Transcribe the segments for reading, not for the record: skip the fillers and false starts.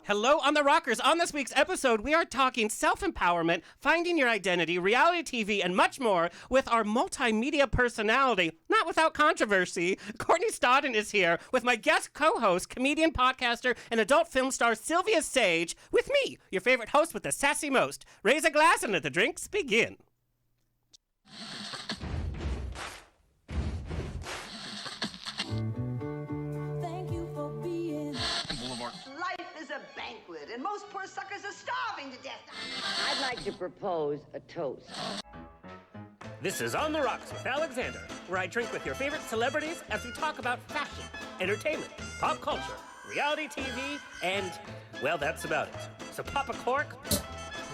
Hello on the Rockers. On this week's episode, we are talking self-empowerment, finding your identity, reality TV, and much more with our multimedia personality, not without controversy. Courtney Stodden is here with my guest co-host, comedian, podcaster, and adult film star Silvia Saige, with me, your favorite host with the sassy most. Raise a glass and let the drinks begin. A banquet, and most poor suckers are starving to death. I'd like to propose a toast. This is On the Rocks with Alexander, where I drink with your favorite celebrities as we talk about fashion, entertainment, pop culture, reality TV, and, well, that's about it. So pop a cork,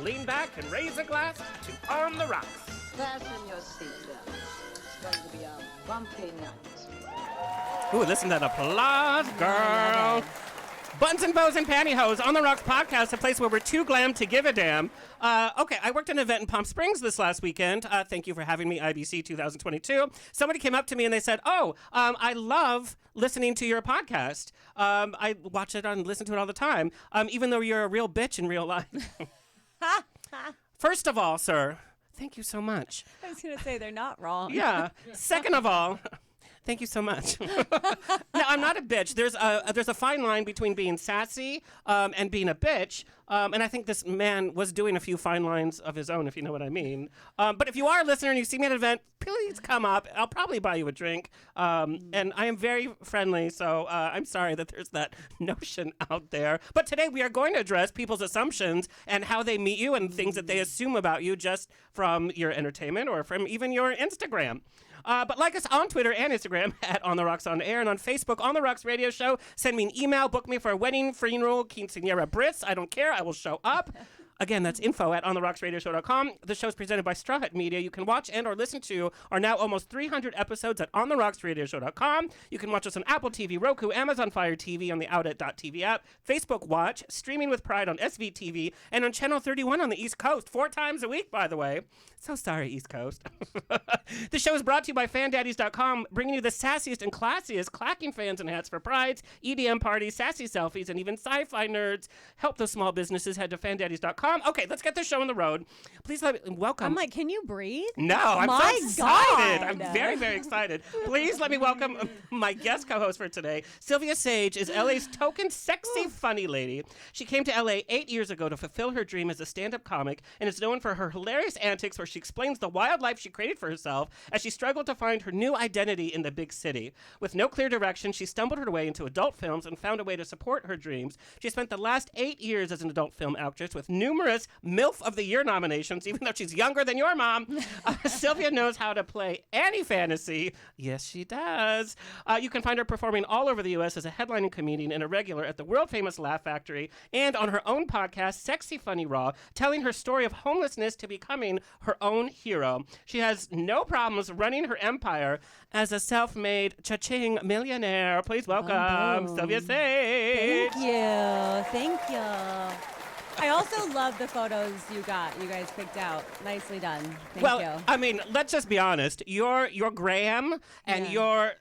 lean back, and raise a glass to On the Rocks. Fasten your seatbelts. It's going to be a bumpy night. Ooh, listen to that applause, girl. Buttons and bows and pantyhose, On the Rocks podcast, a place where we're too glam to give a damn. Okay, I worked at an event in Palm Springs this last weekend. Thank you for having me, IBC 2022. Somebody came up to me and they said, I love listening to your podcast. I watch it and listen to it all the time, even though you're a real bitch in real life. First of all, sir, thank you so much. I was going to say, they're not wrong. Yeah. Second of all... Thank you so much. Now, I'm not a bitch. There's a fine line between being sassy and being a bitch. And I think this man was doing a few fine lines of his own, if you know what I mean. But if you are a listener and you see me at an event, please come up. I'll probably buy you a drink. And I am very friendly, so I'm sorry that there's that notion out there. But today we are going to address people's assumptions and how they meet you and things that they assume about you just from your entertainment or from even your Instagram. But like us on Twitter and Instagram at On The Rocks On Air, and on Facebook, On The Rocks Radio Show. Send me an email, book me for a wedding, funeral, quinceañera, bris. I don't care. I will show up. Again, that's info at ontherocksradioshow.com. The show is presented by Straw Hut Media. You can watch and or listen to our now almost 300 episodes at ontherocksradioshow.com. You can watch us on Apple TV, Roku, Amazon Fire TV, on the Outlet.tv app, Facebook Watch, streaming with pride on SVTV, and on Channel 31 on the East Coast, 4 times a week, by the way. So sorry, East Coast. The show is brought to you by FanDaddies.com, bringing you the sassiest and classiest clacking fans and hats for prides, EDM parties, sassy selfies, and even sci-fi nerds. Help those small businesses. Head to FanDaddies.com. Okay, let's get this show on the road. Please let me welcome. I'm like, can you breathe? No, I'm My so excited. God. I'm very, very excited. Please let me welcome my guest co-host for today. Silvia Saige is LA's token sexy funny lady. She came to LA 8 years ago to fulfill her dream as a stand-up comic and is known for her hilarious antics where she explains the wild life she created for herself as she struggled to find her new identity in the big city. With no clear direction, she stumbled her way into adult films and found a way to support her dreams. She spent the last 8 years as an adult film actress with numerous MILF of the Year nominations, even though she's younger than your mom. Silvia knows how to play any fantasy. Yes, she does. You can find her performing all over the U.S. as a headlining comedian and a regular at the world-famous Laugh Factory and on her own podcast, Sexy Funny Raw, telling her story of homelessness to becoming her own hero. She has no problems running her empire as a self-made cha-ching millionaire. Please welcome Silvia Saige. Thank you. I also love the photos you guys picked out. Nicely done. Thank you. I mean, let's just be honest. Your Graham and your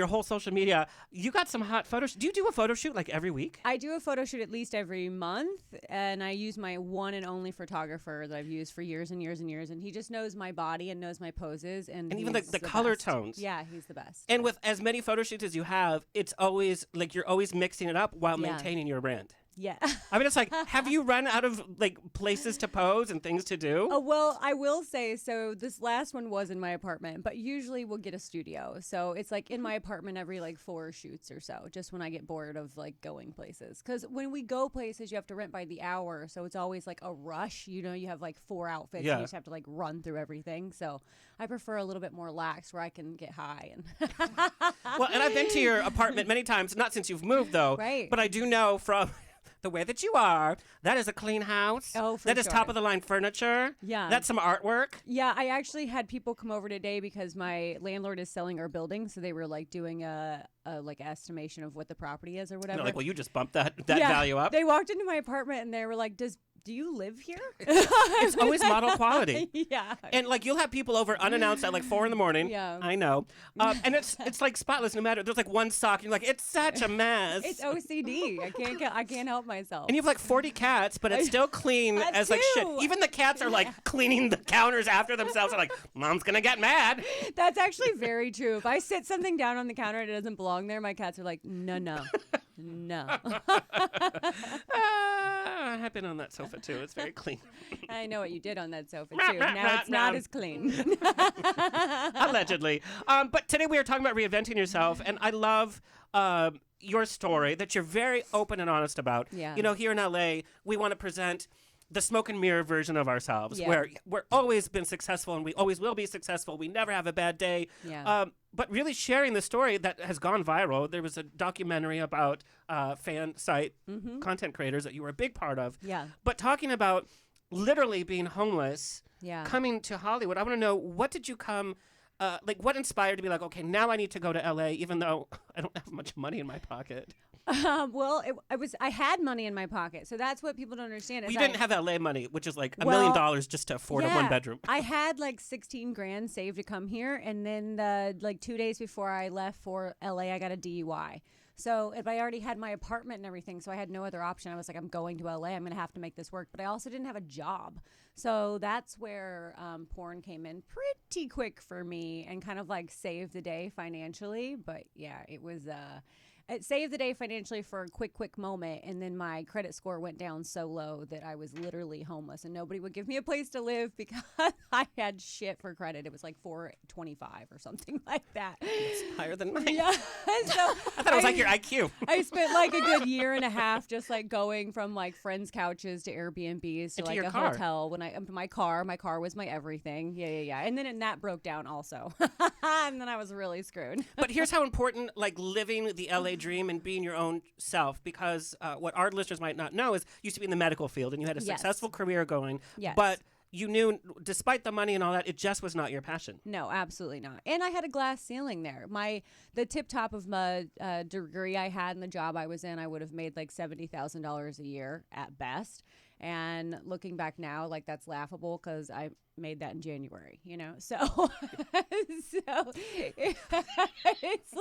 whole social media, you got some hot photos. Do you do a photo shoot like every week? I do a photo shoot at least every month, and I use my one and only photographer that I've used for years and years and years, and he just knows my body and knows my poses. And even the color best. tones. Yeah, he's the best. And with as many photo shoots as you have, it's always like you're always mixing it up while maintaining your brand. Yeah. I mean, it's like, have you run out of like places to pose and things to do? Oh, well, I will say, so this last one was in my apartment, but usually we'll get a studio. So it's like in my apartment every like 4 shoots or so, just when I get bored of like going places. Because when we go places, you have to rent by the hour. So it's always like a rush. You know, you have like 4 outfits and you just have to like run through everything. So I prefer a little bit more lax where I can get high. And Well, and I've been to your apartment many times, not since you've moved though. Right. But I do know from the way that you are, that is a clean house. Oh, for That is sure. top of the line furniture. Yeah. That's some artwork. Yeah, I actually had people come over today because my landlord is selling our building, so they were like doing a like estimation of what the property is or whatever. They're like, well, you just bumped that value up. They walked into my apartment and they were like, does do you live here? It's always model quality. Yeah. And like you'll have people over unannounced at like 4 a.m. Yeah. I know. And it's like spotless no matter. There's like one sock. You're like, it's such a mess. It's OCD. I can't help myself. And you have like 40 cats, but it's still clean That as like shit. too. Even the cats are like cleaning the counters after themselves. They're like, Mom's gonna get mad. That's actually very true. If I sit something down on the counter and it doesn't belong there, my cats are like, no. I've been on that sofa too. It's very clean. I know what you did on that sofa too. Now it's not as clean. Allegedly. But today we are talking about reinventing yourself, and I love your story that you're very open and honest about. Yeah. You know, here in LA, we want to present the smoke and mirror version of ourselves, Yeah. where we're always been successful and we always will be successful. We never have a bad day. Yeah. But really sharing the story that has gone viral. There was a documentary about fan site content creators that you were a big part of. Yeah. But talking about literally being homeless, Yeah. coming to Hollywood, I want to know, what did you come, what inspired to be like, okay, now I need to go to LA, even though I don't have much money in my pocket. Well, I had money in my pocket, so that's what people don't understand. We didn't have LA money, which is like $1 Well, million just to afford a yeah, 1-bedroom. I had like 16 grand saved to come here, and then like 2 days before I left for LA, I got a DUI. So if I already had my apartment and everything, so I had no other option. I was like, I'm going to LA. I'm going to have to make this work. But I also didn't have a job. So that's where porn came in pretty quick for me and kind of like saved the day financially. But yeah, it was... It saved the day financially for a quick moment, and then my credit score went down so low that I was literally homeless, and nobody would give me a place to live because I had shit for credit. It was like 425 or something like that. It's higher than mine. Yeah, so I thought it was like your IQ. I spent like a good year and a half just like going from like friends' couches to Airbnbs to And to like your a car. hotel. When my car was my everything. Yeah. And then that broke down also, and then I was really screwed. But here's how important, like, living the LA dream and being your own self, because what our listeners might not know is you used to be in the medical field and you had a Yes. successful career going, Yes. but you knew, despite the money and all that, it just was not your passion. No, absolutely not. And I had a glass ceiling there. The tip top of my degree I had and the job I was in, I would have made like $70,000 a year at best. And looking back now, like that's laughable because I made that in January, you know? So, it's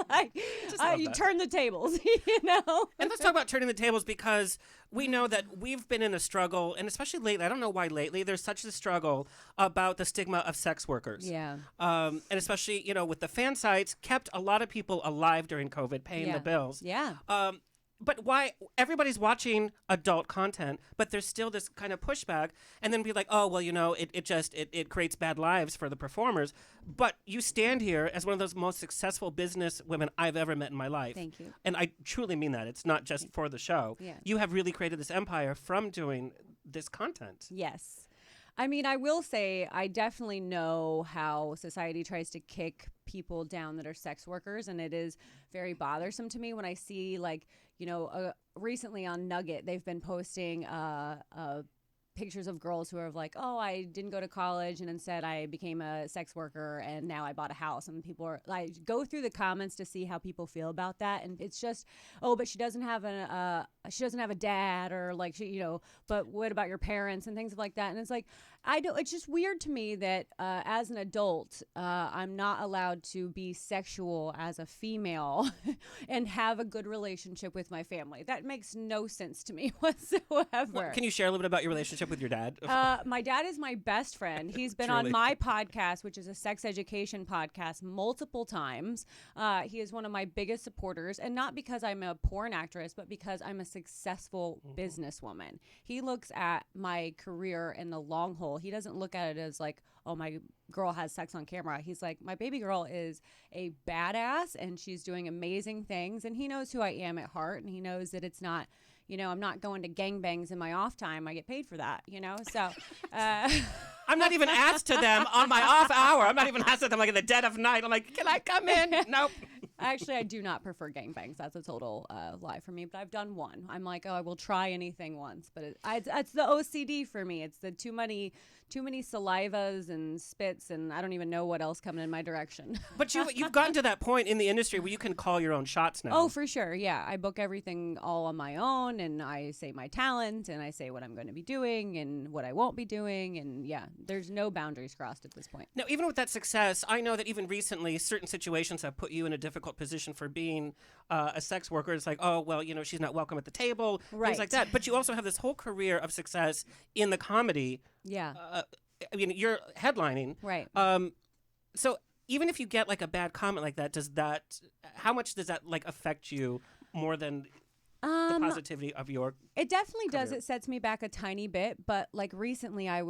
like love you that. turn the tables, you know? And let's talk about turning the tables, because we know that we've been in a struggle, and especially lately, I don't know why lately, there's such a struggle about the stigma of sex workers. Yeah. And especially, you know, with the fan sites, kept a lot of people alive during COVID, paying the bills. Yeah. But why everybody's watching adult content, but there's still this kind of pushback, and then be like, oh, well, you know, it creates bad lives for the performers. But you stand here as one of those most successful business women I've ever met in my life. Thank you. And I truly mean that. It's not just for the show. Yeah. You have really created this empire from doing this content. Yes. I mean, I will say I definitely know how society tries to kick people down that are sex workers, and it is very bothersome to me when I see, like, you know, recently on Nugget, they've been posting pictures of girls who are like, oh, I didn't go to college and instead I became a sex worker and now I bought a house. And people are like, go through the comments to see how people feel about that. And it's just, oh, but she doesn't have a dad, or like, she, you know, but what about your parents and things like that. And it's like, it's just weird to me that as an adult, I'm not allowed to be sexual as a female and have a good relationship with my family. That makes no sense to me whatsoever. Well, can you share a little bit about your relationship with your dad? My dad is my best friend. He's been Truly. on my podcast, which is a sex education podcast, multiple times. He is one of my biggest supporters, and not because I'm a porn actress, but because I'm a successful businesswoman. He looks at my career in the long haul. He doesn't look at it as like, oh, my girl has sex on camera. He's like, my baby girl is a badass and she's doing amazing things. And he knows who I am at heart, and he knows that it's not, you know, I'm not going to gangbangs in my off time. I get paid for that, you know? So I'm not even asked to them on my off hour. I'm not even asked to them like in the dead of night. I'm like, can I come in? Nope. Actually, I do not prefer gangbangs. That's a total lie for me. But I've done one. I'm like, oh, I will try anything once. But it's the OCD for me. It's the too many salivas and spits, and I don't even know what else coming in my direction. But you've gotten to that point in the industry where you can call your own shots now. Oh, for sure. Yeah. I book everything all on my own, and I say my talent, and I say what I'm going to be doing and what I won't be doing. And yeah, there's no boundaries crossed at this point. Now, even with that success, I know that even recently, certain situations have put you in a difficult position for being a sex worker. It's like, oh, well, she's not welcome at the table, Right. things like that. But you also have this whole career of success in the comedy. Yeah. You're headlining. Right. So even if you get like a bad comment like that, how much does that like affect you more than the positivity of your It definitely does. career? It sets me back a tiny bit, but like recently I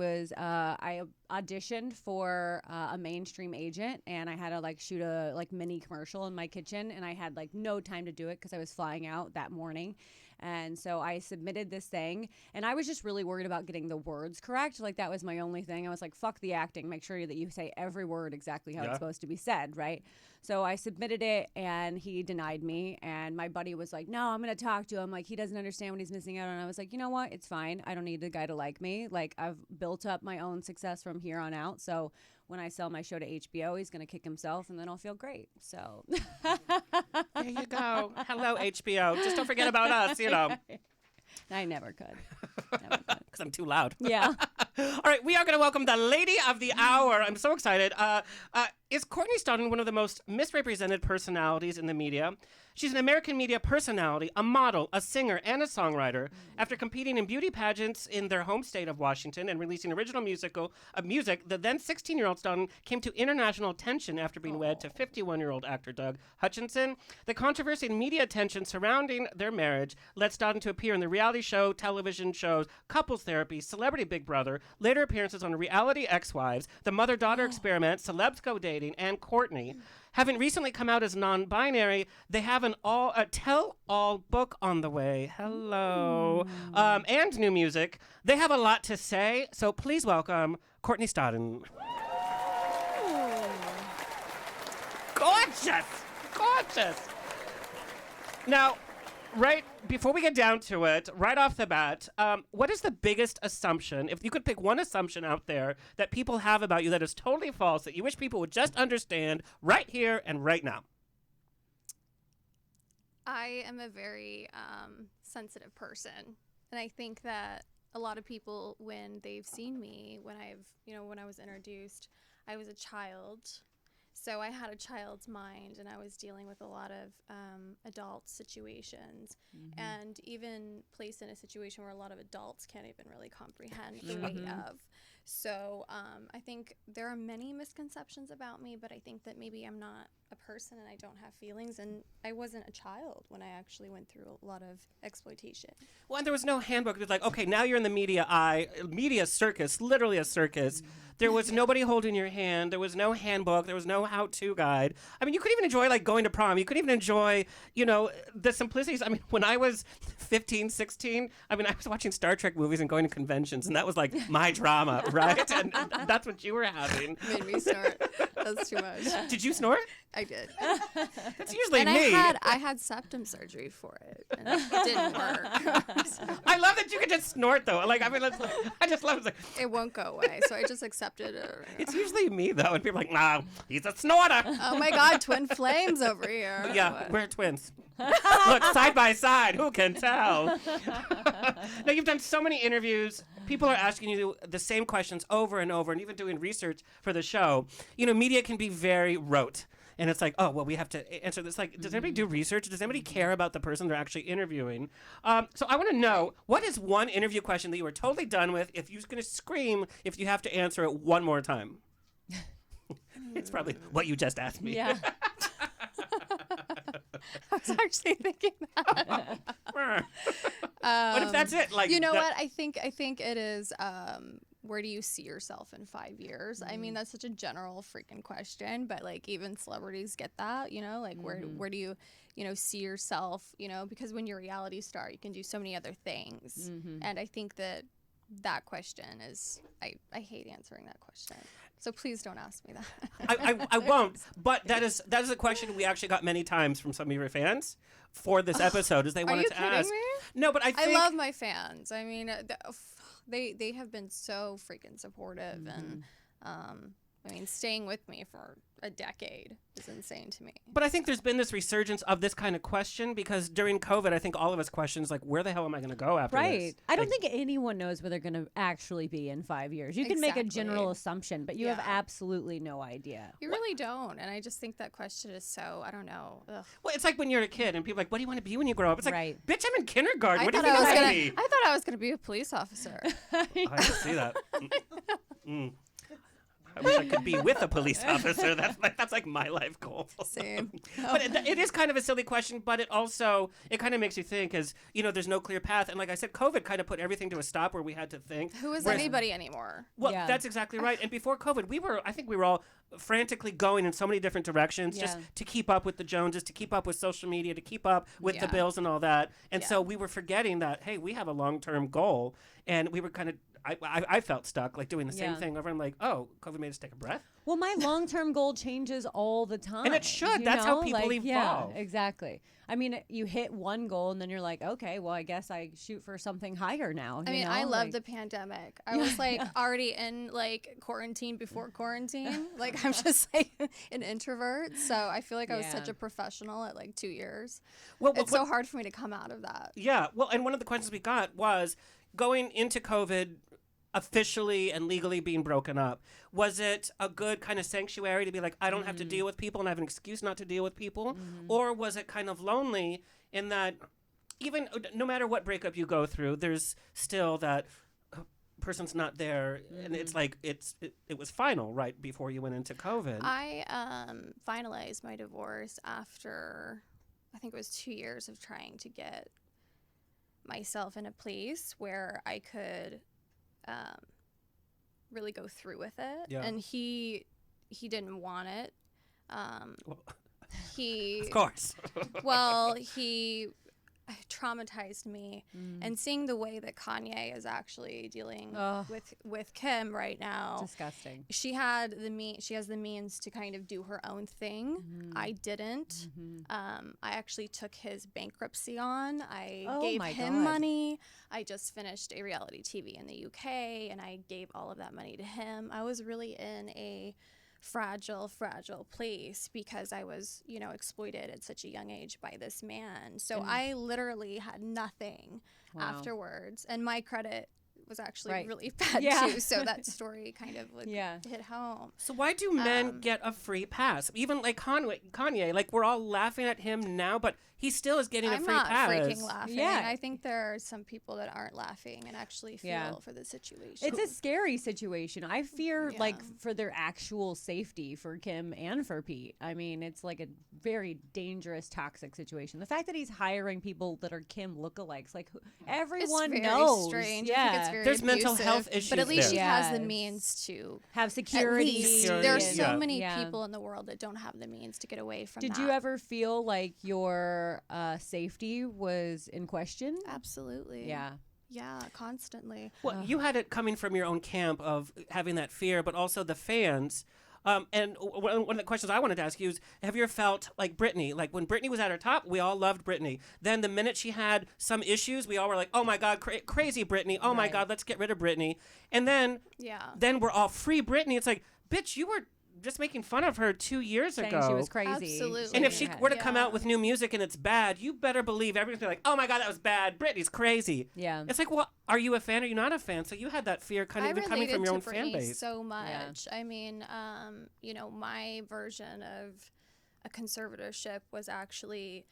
auditioned for a mainstream agent, and I had to like shoot a like mini commercial in my kitchen, and I had like no time to do it because I was flying out that morning. And so I submitted this thing, and I was just really worried about getting the words correct. Like that was my only thing. I was like, fuck the acting. Make sure that you say every word exactly how it's supposed to be said, right? So I submitted it, and he denied me. And my buddy was like, no, I'm going to talk to him. Like, he doesn't understand what he's missing out on. And I was like, you know what? It's fine. I don't need the guy to like me. Like, I've built up my own success from here on out. So when I sell my show to HBO, he's going to kick himself, and then I'll feel great. So There you go. Hello, HBO. Just don't forget about us, I never could. Never could. because I'm too loud. Yeah. All right, we are going to welcome the lady of the hour. I'm so excited. Is Courtney Stodden one of the most misrepresented personalities in the media? She's an American media personality, a model, a singer, and a songwriter. After competing in beauty pageants in their home state of Washington and releasing original music, the then 16-year-old Stodden came to international attention after being wed to 51-year-old actor Doug Hutchinson. The controversy and media attention surrounding their marriage led Stodden to appear in the reality show, television shows, Couples Therapy, Celebrity Big Brother, later appearances on Reality Ex-Wives, The Mother-Daughter Experiment, Celebs Go Dating, and Courtney. Having recently come out as non-binary, they have an tell-all book on the way. Hello. And new music. They have a lot to say, so please welcome Courtney Stodden. Gorgeous! Gorgeous! Now, right before we get down to it, right off the bat, what is the biggest assumption, if you could pick one assumption out there that people have about you that is totally false, that you wish people would just understand right here and right now? I am a very sensitive person, and I think that a lot of people, when they've seen me, when I was introduced, I was a child. So I had a child's mind, and I was dealing with a lot of adult situations, and even placed in a situation where a lot of adults can't even really comprehend the weight of. So I think there are many misconceptions about me, but I think that maybe I'm not a person and I don't have feelings, and I wasn't a child when I actually went through a lot of exploitation. Well, and there was no handbook. It was like, okay, now you're in the media circus, literally a circus. There was nobody holding your hand. There was no handbook. There was no how-to guide. I mean, you could even enjoy, like, going to prom. You could even enjoy, the simplicities. I mean, when I was 15, 16, I was watching Star Trek movies and going to conventions, and that was, like, my drama, right? And that's what you were having. Made me snort. That's too much. Did you snort? I did. That's usually And me. I had septum surgery for it, and it didn't work. I love that you could just snort, though. Like, I just love it. It's like, It won't go away, so I just accepted it. it's usually me, though, and people are like, nah, he's a snorter. Oh my God, twin flames over here. Yeah, What? we're twins. Look, side by side. Who can tell? Now, you've done so many interviews. People are asking you the same questions over and over, and even doing research for the show. Media can be very rote. And it's like, oh, well, we have to answer this. Like, does anybody do research? Does anybody care about the person they're actually interviewing? So I want to know, what is one interview question that you were totally done with if you're going to scream if you have to answer it one more time? It's probably what you just asked me. Yeah. I was actually thinking that. What if that's it? Like, You know what? I think it is. Where do you see yourself in 5 years? I mean, that's such a general freaking question, but like even celebrities get that, like where do you, see yourself, because when you're a reality star, you can do so many other things. And I think that question is, I hate answering that question. So please don't ask me that. I won't. But that is a question we actually got many times from some of your fans for this episode, is they wanted you to kidding ask. me? No, but I think I love my fans. I mean, they have been so freaking supportive, and I mean, staying with me for a decade is insane to me. But I think there's been this resurgence of this kind of question because during COVID, I think all of us questions like, where the hell am I going to go after this? Right. I don't Like, think anyone knows where they're going to actually be in 5 years. You can make a general assumption, but you have Yeah. absolutely no idea. You really don't, and I just think that question is so, I don't know. Ugh. well, it's like when you're a kid and people are like, what do you want to be when you grow up? It's like, Right. bitch, I'm in kindergarten. What do you I think I'm thought going to be? I thought I was gonna be a police officer. I can see that. I wish I could be with a police officer. That's like my life goal. Same. But it is kind of a silly question, but it kind of makes you think, as you know, there's no clear path. And like I said, COVID kind of put everything to a stop where we had to think. Who is Whereas- anybody anymore? Well, Yeah. that's exactly right. And before COVID, I think we were all frantically going in so many different directions just Yeah. to keep up with the Joneses, to keep up with social media, to keep up with the Yeah. bills and all that. And Yeah. so we were forgetting that, hey, we have a long-term goal. And we were kind of, I felt stuck, like doing the same Yeah. thing over. I'm like, oh, COVID made us take a breath. Well, my long-term goal changes all the time. And it should. you That's how know? people Like, evolve. Yeah, exactly. I mean, you hit one goal and then you're like, okay, well, I guess I shoot for something higher now. I you mean, know? I love Like- the pandemic. I was like already in like quarantine before quarantine. Like I'm just like an introvert, so I feel like I was such Yeah. a professional at like 2 years. Well, It's so hard for me to come out of that. Yeah. Well, and one of the questions we got was going into COVID officially and legally being broken up. Was it a good kind of sanctuary to be like, I don't have to deal with people and I have an excuse not to deal with people? Or was it kind of lonely in that even no matter what breakup you go through, there's still that person's not there and it's like it was final right before you went into COVID. I finalized my divorce after I think it was 2 years of trying to get myself in a place where I could really go through with it. Yeah. And he didn't want it. He Of course. well, he traumatized me, and seeing the way that Kanye is actually dealing Ugh. with Kim right now. Disgusting. She has the means to kind of do her own thing. I didn't. I actually took his bankruptcy on. I Oh gave my him God. money. I just finished a reality TV in the UK, and I gave all of that money to him. I was really in a fragile place because I was, exploited at such a young age by this man. So I literally had nothing afterwards, and my credit was actually Right. really bad Yeah. too. So that story kind of Yeah. hit home. So why do men get a free pass? Even like Kanye, like we're all laughing at him now, but he still is getting a I'm free not pass. freaking laughing. Yeah. I think there are some people that aren't laughing and actually feel Yeah. for the situation. It's a scary situation. I fear, Yeah. like, for their actual safety for Kim and for Pete. I mean, it's like a very dangerous, toxic situation. The fact that he's hiring people that are Kim lookalikes, like, everyone very knows. strange. Yeah. I think it's very There's mental abusive, health issues but at least there. she has the Yes. means to Have At security. least Security, there are and- so yeah. many Yeah. people in the world that don't have the means to get away from Did that. you ever feel like your safety was in question? Absolutely. Yeah. Yeah, constantly. Well, you had it coming from your own camp of having that fear, but also the fans. And one of the questions I wanted to ask you is, have you ever felt like Britney? Like when Britney was at her top, we all loved Britney. Then the minute she had some issues, we all were like, oh my God, crazy Britney. Oh my Right. God, let's get rid of Britney. And then we're all free Britney. It's like, bitch, you were just making fun of her 2 years Saying ago. she was crazy. Absolutely. And if she were to come Yeah. out with new music and it's bad, you better believe everyone's gonna be like, oh my God, that was bad. Britney's crazy. Yeah. It's like, well, are you a fan or are you not a fan? So you had that fear kind of I even coming from related your own to fan Britney base. so much. I mean, my version of a conservatorship was actually,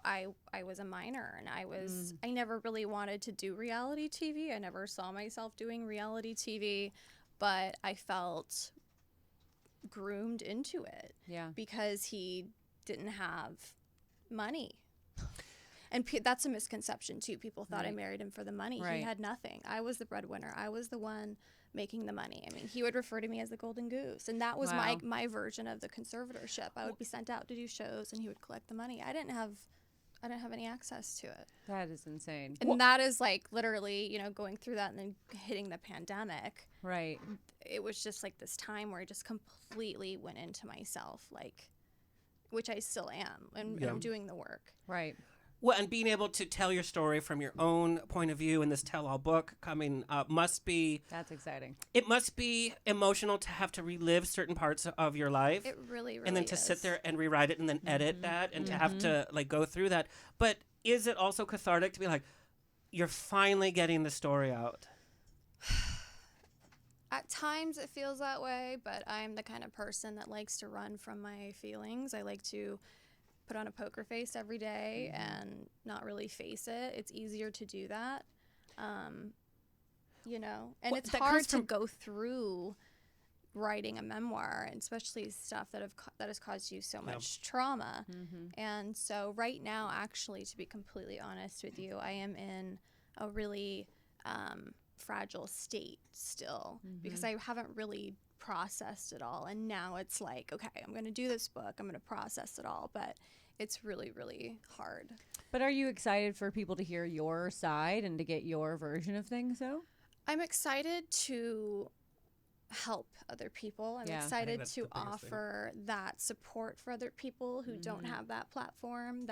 I was a minor and I never really wanted to do reality TV. I never saw myself doing reality TV, but I felt groomed into it. Yeah. Because he didn't have money. And that's a misconception too. People thought I married him for the money. Right. He had nothing. I was the breadwinner. I was the one making the money. I mean, he would refer to me as the golden goose, and that was my version of the conservatorship. I would be sent out to do shows, and he would collect the money. I didn't have have any access to it. That is insane. And that is like literally, you know, going through that and then hitting the pandemic. Right. It was just like this time where I just completely went into myself, like, which I still am, and I'm doing the work. Right. Well, and being able to tell your story from your own point of view in this tell-all book coming up must be... That's exciting. It must be emotional to have to relive certain parts of your life. It really, really and then to is. sit there and rewrite it and then edit that and to have to like go through that. But is it also cathartic to be like, you're finally getting the story out? At times it feels that way, but I'm the kind of person that likes to run from my feelings. I like to put on a poker face every day and not really face it. It's easier to do that, you know, and Well, it's that hard comes to from- go through writing a memoir, and especially stuff that has caused you so much trauma. And so right now, actually, to be completely honest with you, I am in a really fragile state still because I haven't really processed it all. And now it's like, okay, I'm going to do this book. I'm going to process it all. But it's really, really hard. But are you excited for people to hear your side and to get your version of things, though? I'm excited to help other people. I'm Yeah. I think excited that's to the biggest thing. offer that support for other people who don't have that platform.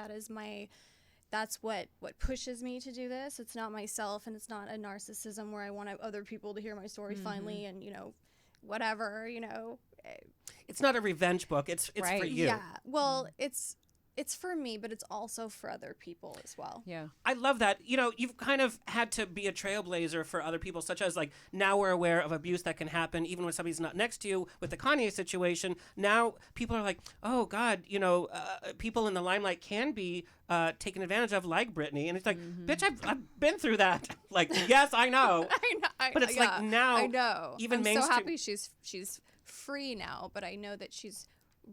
That's what pushes me to do this. It's not myself, and it's not a narcissism where I want other people to hear my story finally, and, you know, whatever, you know. It's not a revenge book. It's for Right. you. Yeah. Well, it's for me, but it's also for other people as well. Yeah. I love that. You know, you've kind of had to be a trailblazer for other people, such as like now we're aware of abuse that can happen even when somebody's not next to you with the Kanye situation. Now people are like, oh God, you know, people in the limelight can be taken advantage of, like Britney. And it's like, bitch, I've been through that. Like, yes, I know. I know. But it's like now, I know. even I'm mainstream- so happy she's free now, but I know that she's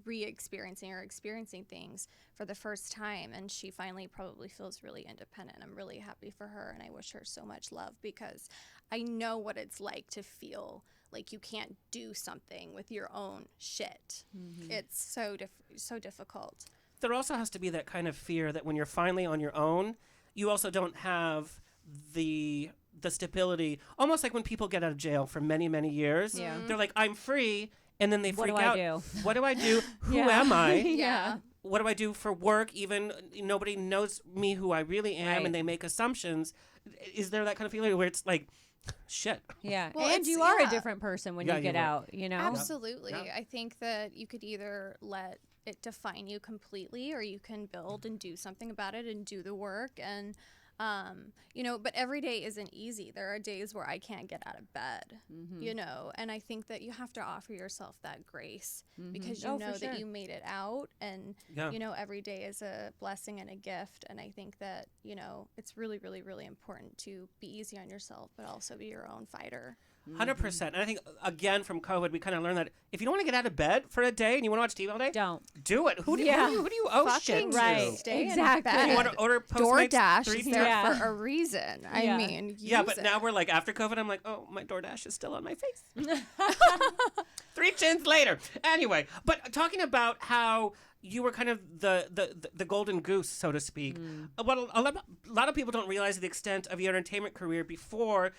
experiencing things for the first time, and she finally probably feels really independent. I'm really happy for her, and I wish her so much love because I know what it's like to feel like you can't do something with your own shit. It's so difficult. There also has to be that kind of fear that when you're finally on your own, you also don't have the stability. Almost like when people get out of jail for many, many years. Yeah. They're like, I'm free. And then they What freak do I out. do? What do I do? Who Yeah. am I? Yeah. What do I do for work? Even nobody knows me who I really am, Right. and they make assumptions. Is there that kind of feeling where it's like, shit? Yeah. Well, and it's- you are a yeah. different person when Yeah, you get you are. out, you know? Absolutely. Yeah. I think that you could either let it define you completely, or you can build and do something about it and do the work. And, you know, but every day isn't easy. There are days where I can't get out of bed, you know, and I think that you have to offer yourself that grace because you Oh, know for that sure. you made it out, and, Yeah. you know, every day is a blessing and a gift. And I think that, you know, it's really, really, really important to be easy on yourself, but also be your own fighter. 100%. And I think, again, from COVID, we kind of learned that if you don't want to get out of bed for a day and you want to watch TV all day, Don't. do it. Who do Yeah. you owe shit Fucking to? Right. Stay Exactly. in bed. You want to order Postmates DoorDash 3 is there Yeah. for a reason. I Yeah. mean, Yeah, use but it. now we're like, after COVID, I'm like, oh, my DoorDash is still on my face. 3 chins later. Anyway, but talking about how you were kind of the golden goose, so to speak. What a lot of people don't realize the extent of your entertainment career before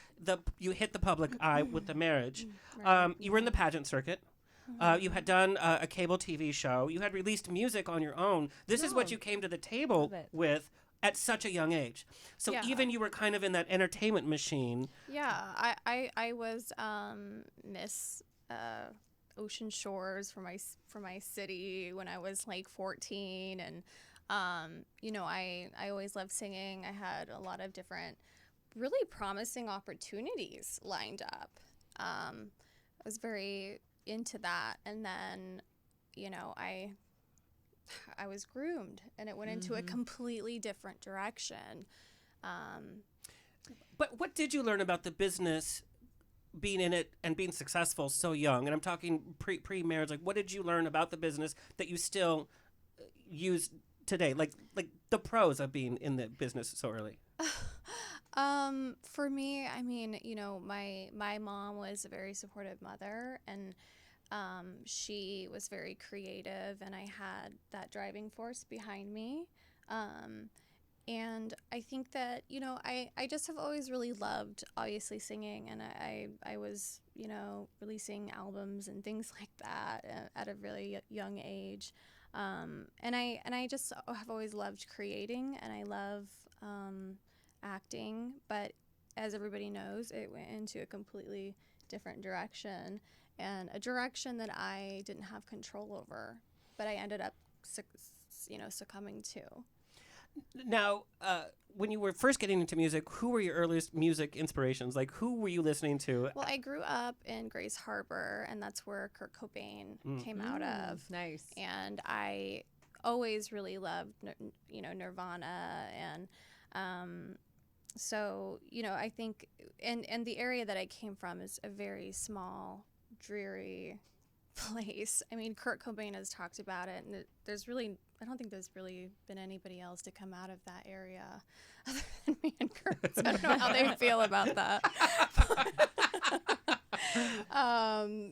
you hit the public eye with the marriage. You were in the pageant circuit. You had done a cable TV show. You had released music on your own. This is what you came to the table Love it. with at such a young age. So Yeah. even you were kind of in that entertainment machine. Yeah, I was Miss Ocean Shores for my city when I was like 14, and you know, I always loved singing. I had a lot of different really promising opportunities lined up. I was very into that, and then, you know, I was groomed, and it went into a completely different direction. But what did you learn about the business, being in it and being successful so young? And I'm talking pre-marriage. Like, what did you learn about the business that you still use today? Like the pros of being in the business so early. For me, I mean, you know, my mom was a very supportive mother, and she was very creative, and I had that driving force behind me. And I think that, I just have always really loved, obviously, singing. And I was, releasing albums and things like that at a really young age. And I just have always loved creating, and I love acting. But as everybody knows, it went into a completely different direction, and a direction that I didn't have control over. But I ended up, succumbing to. Now, when you were first getting into music, who were your earliest music inspirations? Like, who were you listening to? Well, I grew up in Grace Harbor, and that's where Kurt Cobain came out of. Nice. And I always really loved, Nirvana. And so, I think, and the area that I came from is a very small, dreary place. I mean, Kurt Cobain has talked about it, and I don't think there's really been anybody else to come out of that area other than me and Kurt. So I don't know how they feel about that.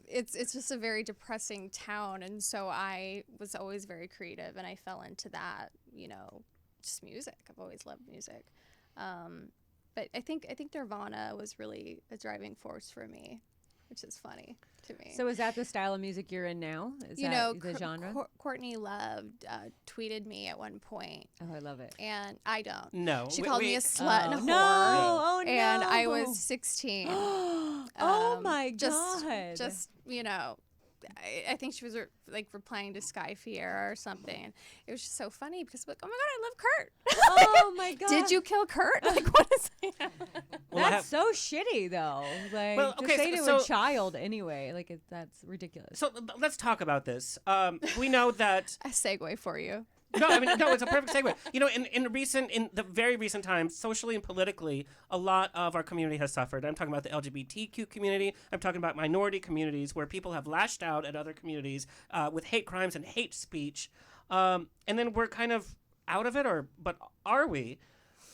It's just a very depressing town, and so I was always very creative, and I fell into that, just music. I've always loved music. But I think Nirvana was really a driving force for me, which is funny to me. So is that the style of music you're in now? Is that the genre? Courtney tweeted me at one point. Oh, I love it. And I don't. No. She called me a slut and a whore. No. Oh, no. And I was 16. Oh, my God. Just, I think she was replying to Sky Fiera or something. It was just so funny because, oh my God, I love Kurt. Oh my God. Did you kill Kurt? What is that? Well, That's so shitty, though. Like, Well, to okay, say so- to a child anyway, that's ridiculous. So let's talk about this. We know that. A segue for you. No, it's a perfect segue. In the very recent times, socially and politically, a lot of our community has suffered. I'm talking about the LGBTQ community. I'm talking about minority communities where people have lashed out at other communities with hate crimes and hate speech. And then we're kind of out of it, but are we?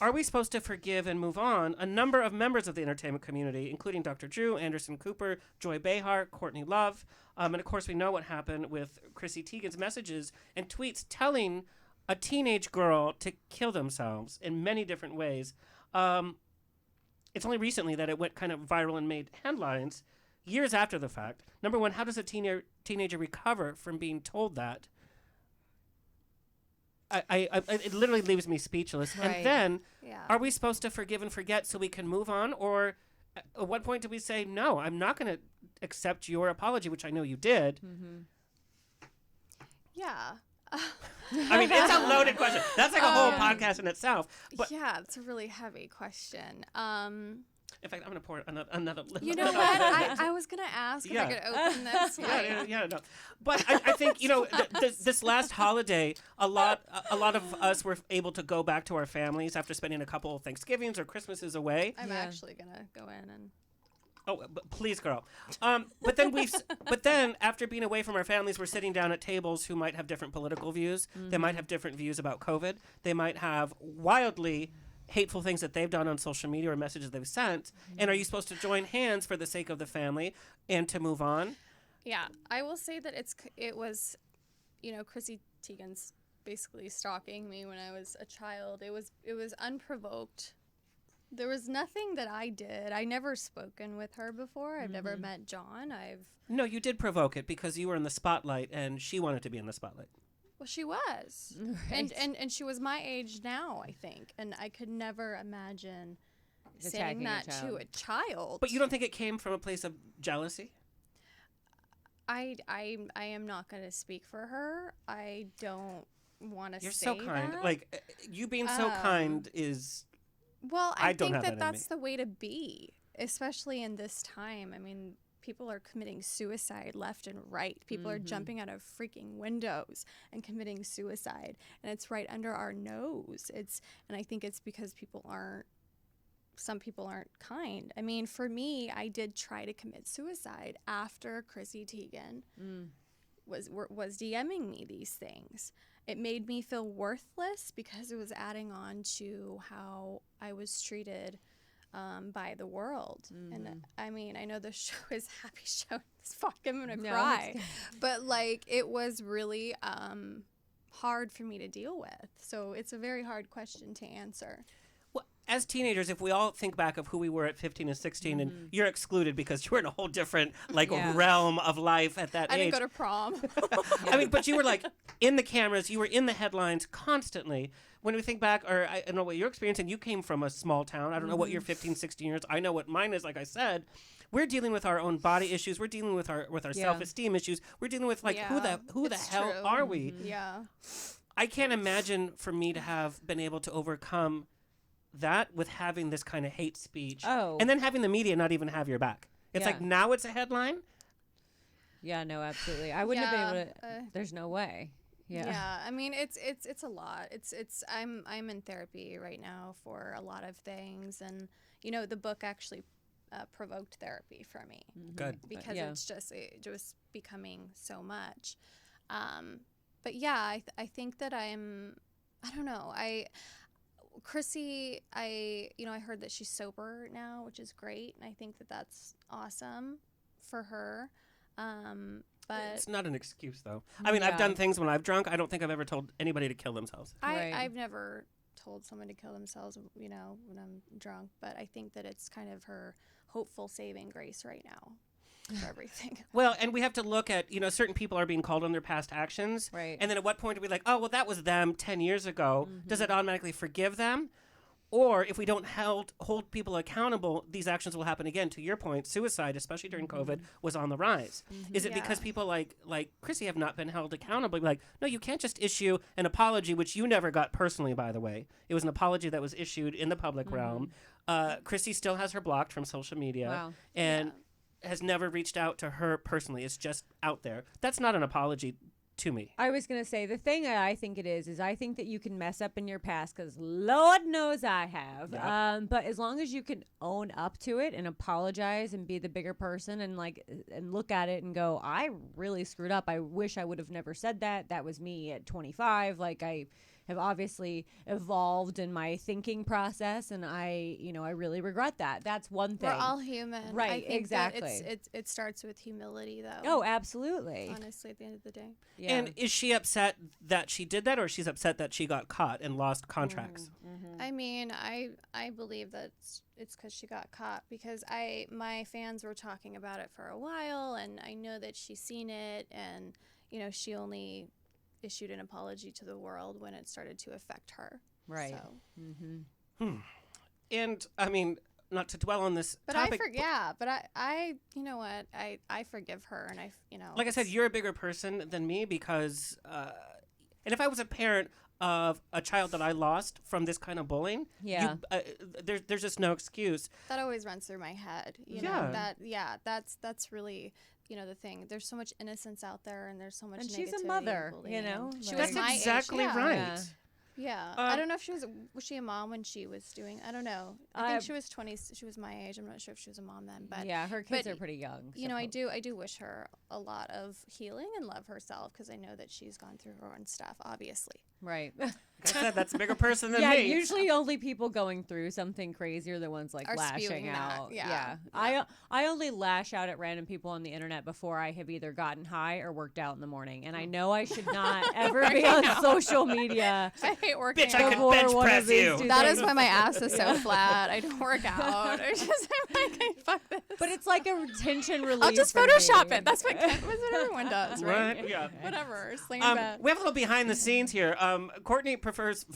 Are we supposed to forgive and move on? A number of members of the entertainment community, including Dr. Drew, Anderson Cooper, Joy Behar, Courtney Love, and of course we know what happened with Chrissy Teigen's messages and tweets telling a teenage girl to kill themselves in many different ways. It's only recently that it went kind of viral and made headlines years after the fact. Number one, how does a teenager recover from being told that? It literally leaves me speechless. Right. And then, Yeah. are we supposed to forgive and forget so we can move on? Or at what point do we say, no, I'm not going to accept your apology, which I know you did? Yeah. It's a loaded question. That's like a whole podcast in itself. But Yeah, it's a really heavy question. in fact, I'm going to pour another. You know what? I was going to ask if I Yeah. could open this. No. But I think this last holiday, a lot of us were able to go back to our families after spending a couple of Thanksgivings or Christmases away. I'm actually going to go in and. Oh, please, girl. But then after being away from our families, we're sitting down at tables who might have different political views. They might have different views about COVID. They might have wildly hateful things that they've done on social media or messages they've sent. And are you supposed to join hands for the sake of the family and to move on? Yeah, I will say that it was, Chrissy Teigen's basically stalking me when I was a child. It was unprovoked. There was nothing that I did. I never spoken with her before. I've never met John. No, you did provoke it because you were in the spotlight and she wanted to be in the spotlight. Well, she was. Right. And she was my age now, I think. And I could never imagine saying Attacking a that to child. a child. But you don't think it came from a place of jealousy? I am not going to speak for her. I don't want to say You're so kind. that. Like, you being so kind is... Well, I I don't think have that in that's me. the way to be, especially in this time. I mean, people are committing suicide left and right. People are jumping out of freaking windows and committing suicide, and it's right under our nose. And I think it's because some people aren't kind. I mean, for me, I did try to commit suicide after Chrissy Teigen was DMing me these things. It made me feel worthless because it was adding on to how I was treated by the world. And I mean, I know the show is a happy show. It's fucking gonna cry. But like, it was really hard for me to deal with. So it's a very hard question to answer. Well, as teenagers, if we all think back of who we were at 15 and 16, and you're excluded because you were in a whole different realm of life at that I age. didn't go to prom. I mean, but you were like in the cameras, you were in the headlines constantly. When we think back, or I don't know what you're experiencing, you came from a small town. I don't know what your 15, 16 years. I know what mine is, like I said. We're dealing with our own body issues. We're dealing with our self-esteem issues. We're dealing with who the hell are we? Yeah. I can't imagine for me to have been able to overcome that with having this kind of hate speech. Oh. And then having the media not even have your back. It's like now it's a headline. Yeah, no, absolutely. I wouldn't have been able to. There's no way. Yeah. I mean, it's a lot. I'm in therapy right now for a lot of things, and the book actually provoked therapy for me. Good. Because it's just becoming so much. But yeah, I think that I don't know. Chrissy, I heard that she's sober now, which is great, and I think that that's awesome for her. But it's not an excuse, though. I mean, I've done things when I've drunk. I don't think I've ever told anybody to kill themselves. I've never told someone to kill themselves, when I'm drunk. But I think that it's kind of her hopeful saving grace right now for everything. Well, and we have to look at, certain people are being called on their past actions. Right. And then at what point do we oh, well, that was them 10 years ago. Does it automatically forgive them? Or if we don't hold people accountable, these actions will happen again. To your point, suicide, especially during COVID, was on the rise. Is it because people like Chrissy have not been held accountable? No, you can't just issue an apology, which you never got personally, by the way. It was an apology that was issued in the public realm. Chrissy still has her blocked from social media and has never reached out to her personally. It's just out there. That's not an apology to me. I was going to say, the thing I think it is I think that you can mess up in your past, because Lord knows I have. Yeah. But as long as you can own up to it and apologize and be the bigger person and and look at it and go, I really screwed up. I wish I would have never said that. That was me at 25. I have obviously evolved in my thinking process, and I really regret that. That's one thing. We're all human. Right, I think exactly. That it starts with humility, though. Oh, absolutely. Honestly, at the end of the day. Yeah. And is she upset that she did that, or she's upset that she got caught and lost contracts? I mean, I believe that it's because she got caught, because my fans were talking about it for a while, and I know that she's seen it, and she only issued an apology to the world when it started to affect her. Right. So. And I mean, not to dwell on this topic, but I you know what, I forgive her, and like I said, you're a bigger person than me because, and if I was a parent of a child that I lost from this kind of bullying, there's just no excuse. That always runs through my head. You know, that's really, the thing. There's so much innocence out there, and there's so much. And negativity she's a mother, and She That's was my exactly age. right. Yeah. I don't know if was she a mom when she was doing, I don't know. I think she was 20, she was my age. I'm not sure if she was a mom then, but yeah, her kids are pretty young. I do wish her a lot of healing and love herself, because I know that she's gone through her own stuff, obviously. Right. Like I said, that's a bigger person than yeah, me. usually only people going through something crazy are the ones Are lashing spewing out. that, yeah. I only lash out at random people on the internet before I have either gotten high or worked out in the morning, and I know I should not ever be on social media. I hate working Bitch, I out. could bench one of press these you. two That things. is why my ass is so flat. I don't work out. I just, I'm like, fuck this. But it's like a tension relief. I'll just for Photoshop me. it. That's what everyone does, right? Right? Yeah. Whatever. Sling bed. We have a little behind the scenes here. Courtney prefers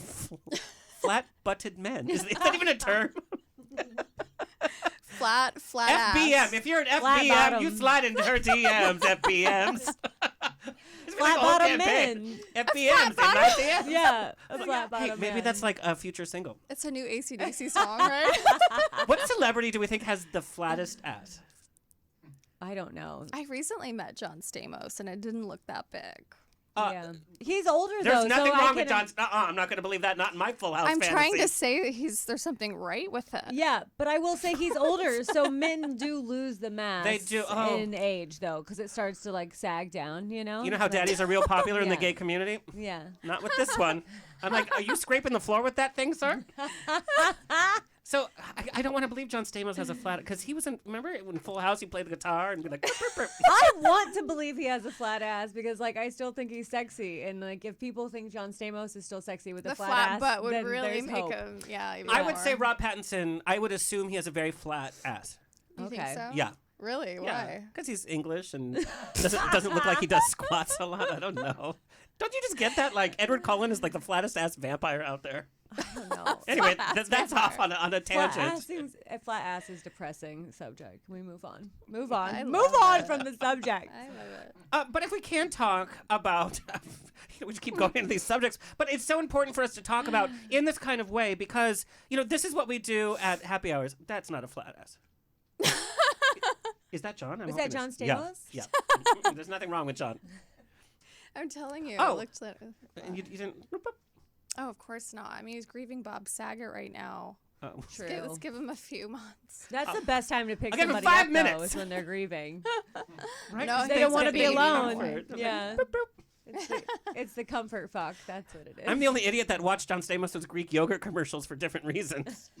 flat-butted men. Is that even a term? Flat FBM. ass. If you're an Flat FBM, bottom. you slide into her DMs, FBMs. Flat bottom men. FBMs, they might be. Yeah, a flat bottom. Hey, maybe man. that's like a future single. It's a new AC/DC song, right? What celebrity do we think has the flattest ass? I don't know. I recently met John Stamos, and it didn't look that big. Yeah, he's older There's though. nothing so wrong with John. I'm not going to believe that. Not in my Full House I'm fantasy. trying to say that there's something right with it. Yeah, but I will say he's older, so men do lose the mass. They do, oh. in age though, because it starts to sag down. You know. You know how daddies are real popular in the Yeah. gay community? Yeah. Not with this one. I'm like, are you scraping the floor with that thing, sir? So I don't want to believe John Stamos has a flat, because he was in, remember in Full House, he played the guitar and be like, burp, burp, burp. I want to believe he has a flat ass because, like, I still think he's sexy. And, like, if people think John Stamos is still sexy with The a flat flat ass, butt would then really there's make hope. him, even I would more. say Rob Pattinson, I would assume he has a very flat ass. You think Okay. so? Yeah. Really? Why? Because he's English and doesn't look like he does squats a lot. I don't know. Don't you just get that? Like, Edward Cullen is like the flattest ass vampire out there. I don't know. Anyway, that's off on a tangent. A flat ass is depressing subject. Can we move on? Move on. I Move love on it. from the subject. I love it. But if we can talk about, we just keep going into these subjects, but it's so important for us to talk about in this kind of way because, this is what we do at happy hours. That's not a flat ass. Is that John? Was that John Yeah. Stamos? Yeah. There's nothing wrong with John. I'm telling you. Oh. I looked at it. And you didn't. Oh, of course not. I mean, he's grieving Bob Saget right now. Oh. True. Let's give him a few months. That's the best time to pick I'll give him somebody 5 up, minutes. though, is when they're grieving. Right? No, They he's don't want to gonna be alone. comfort. Yeah. Boop, boop. It's the comfort fuck. That's what it is. I'm the only idiot that watched John Stamos' Greek yogurt commercials for different reasons.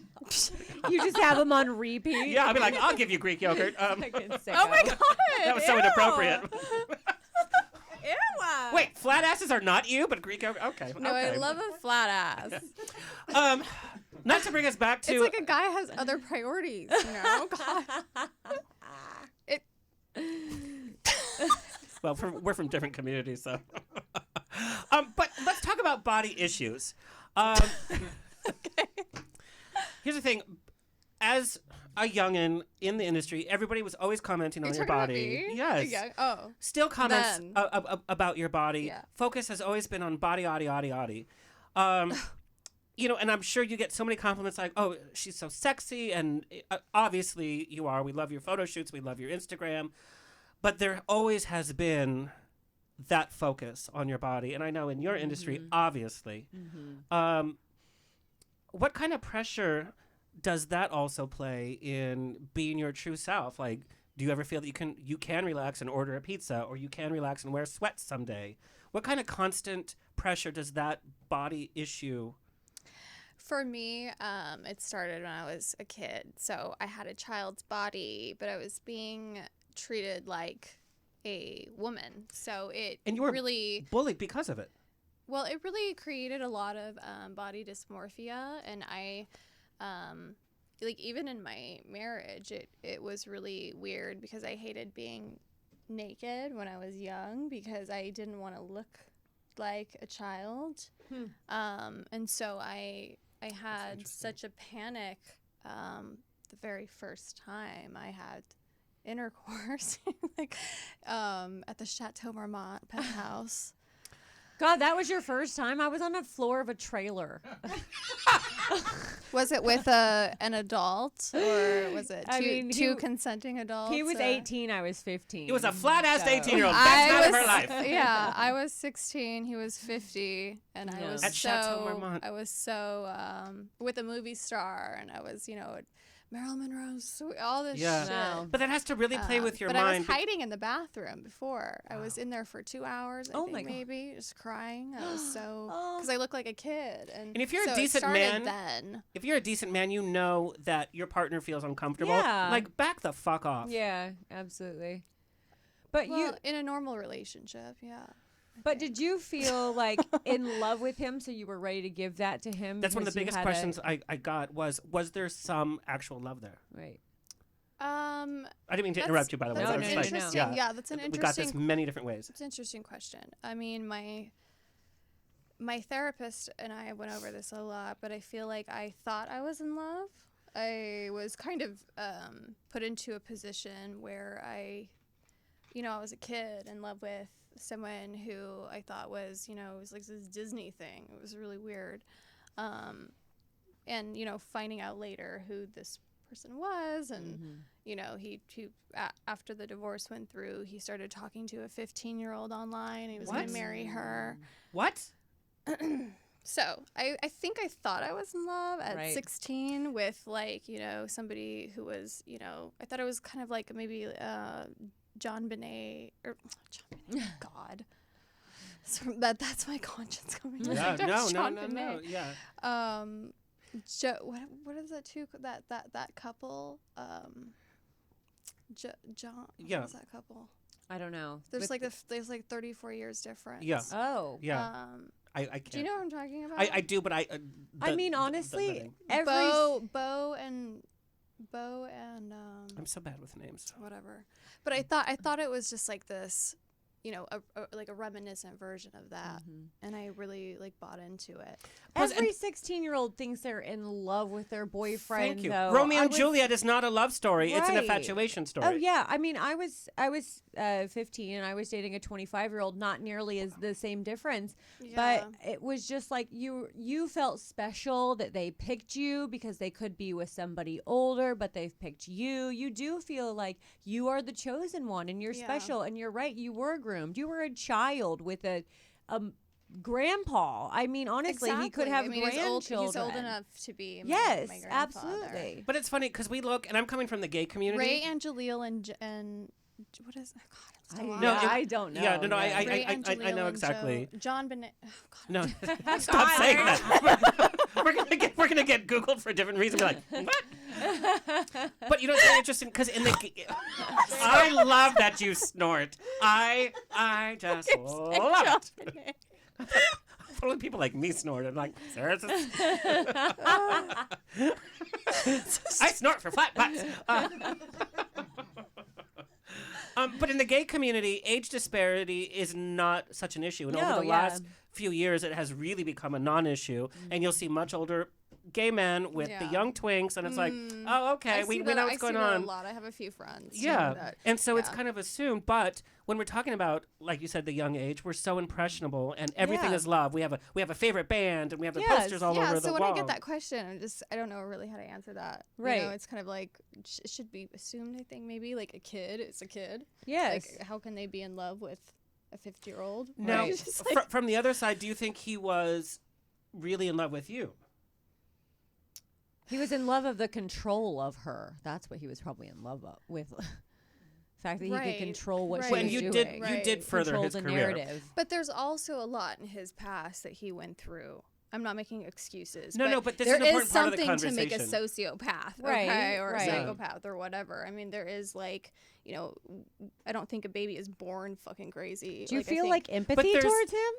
You just have them on repeat. Yeah, I'll be like, I'll give you Greek yogurt. Fucking Oh sicko. my god! That was so inappropriate. Ew. Wait, flat asses are not you, but Greek yogurt? Okay. No, okay. I love a flat ass. Not to bring us back to. It's like a guy has other priorities, God. Well, we're from different communities, so. But let's talk about body issues. Here's the thing. As a youngin in the industry, everybody was always commenting on your talking about body. me? Yes. Yeah. Oh. Still comments Then. about your body. Yeah. Focus has always been on body. And I'm sure you get so many compliments like, oh, she's so sexy. And obviously you are. We love your photo shoots. We love your Instagram. But there always has been that focus on your body. And I know in your industry, obviously. What kind of pressure does that also play in being your true self? Like, do you ever feel that you can relax and order a pizza, or you can relax and wear sweats someday? What kind of constant pressure does that body issue? For me, it started when I was a kid. So I had a child's body, but I was being treated like a woman. So And you were really bullied because of it. Well, it really created a lot of body dysmorphia, and I, like even in my marriage, it was really weird because I hated being naked when I was young because I didn't want to look like a child, and so I had such a panic the very first time I had intercourse, like at the Chateau Marmont penthouse. God, that was your first time? I was on the floor of a trailer. Was it with an adult, or was it I mean, two consenting adults? He was 18, I was 15. It was a flat-assed so- 18-year-old. That's not of her life. Yeah, I was 16. He was 50, and I was At Chateau Marmont. I was so with a movie star, and I was Marilyn Monroe's all this Yeah. shit. Wow. But that has to really play with your but mind. I was hiding in the bathroom before. I was in there for 2 hours. I Oh think my God. maybe just crying. I was so because I look like a kid. And if you're a so it decent started man- then If you're a decent man, you know that your partner feels uncomfortable. Yeah. Like, back the fuck off. Yeah, absolutely. But well, in a normal relationship, yeah. But did you feel like in love with him, so you were ready to give that to him? That's one of because the you biggest had questions I got was there some actual love there? Right. I didn't mean to interrupt you, by the way. That's I an was no, like, interesting. no. Yeah, that's an We got this interesting. many different ways. It's an interesting question. I mean, my therapist and I went over this a lot, but I feel like I thought I was in love. I was kind of put into a position where I was a kid in love with someone who I thought was, it was like this Disney thing. It was really weird. And, finding out later who this person was, and, he after the divorce went through, he started talking to a 15-year-old online. He was going What? to marry her. What? So I think I thought I was in love at Right. 16 with somebody who was, I thought it was kind of like maybe John Bonet or John Bonet. God, so that's my conscience coming. Yeah, John no. Bonet. Yeah. what is that too? That couple. John. Yeah. What is that couple? I don't know. There's there's like 34 years difference. Yeah. Oh. Yeah. I can't. Do you know what I'm talking about? I do, but I mean, honestly, every Bo and I'm so bad with names. whatever. But I thought it was just like this, like a reminiscent version of that, and I really like bought into it. every 16-year-old thinks they're in love with their boyfriend. Thank you. Though. Romeo I and was- Juliet is not a love story. It's an Right. infatuation story. Oh yeah, I mean, I was 15 and I was dating a 25-year-old. Not nearly as the same difference, but it was just like you felt special that they picked you because they could be with somebody older, but they've picked you. You do feel like you are the chosen one, and you're special. And you're right, you were groomed. You were a child with a grandpa. I mean, honestly, he could have grandchildren. He's old enough to be yes, my grandfather. absolutely. But it's funny because we look, and I'm coming from the gay community. Ray Angelil and what is? God, I'm still on. No, I don't know. Yeah, no, Ray I Angelil know and exactly. John Benet. Oh, God. No, stop saying that. we're gonna get Googled for a different reason. Be like, what? But it's very interesting because in the I love that you snort. I just love it. Only people like me snort. I'm like, seriously? I snort for flat butts. But in the gay community, age disparity is not such an issue. And over the last few years, it has really become a non-issue. And you'll see much older gay men with the young twinks, and it's like, oh, okay, we know what's going on. A lot. I have a few friends. Yeah, and so it's kind of assumed. But when we're talking about, like you said, the young age, we're so impressionable, and everything is love. We have a favorite band, and we have the posters all over the so wall. when I get that question, I don't know really how to answer that. Right. It's kind of like it should be assumed. I think maybe like a kid. It's a kid. Yes. Like how can they be in love with a 50-year-old? Now, Right? Just like- from the other side, do you think he was really in love with you? He was in love of the control of her. That's what he was probably in love with. The fact that he could control what she And was you doing. did further Control his the career. narrative. But there's also a lot in his past that he went through. I'm not making excuses. No, but this is there an important part of the something to make a conversation. sociopath, Right, okay, or right. a psychopath or whatever. I mean, there is like, I don't think a baby is born fucking crazy. Do you I feel think- like empathy there's- towards him?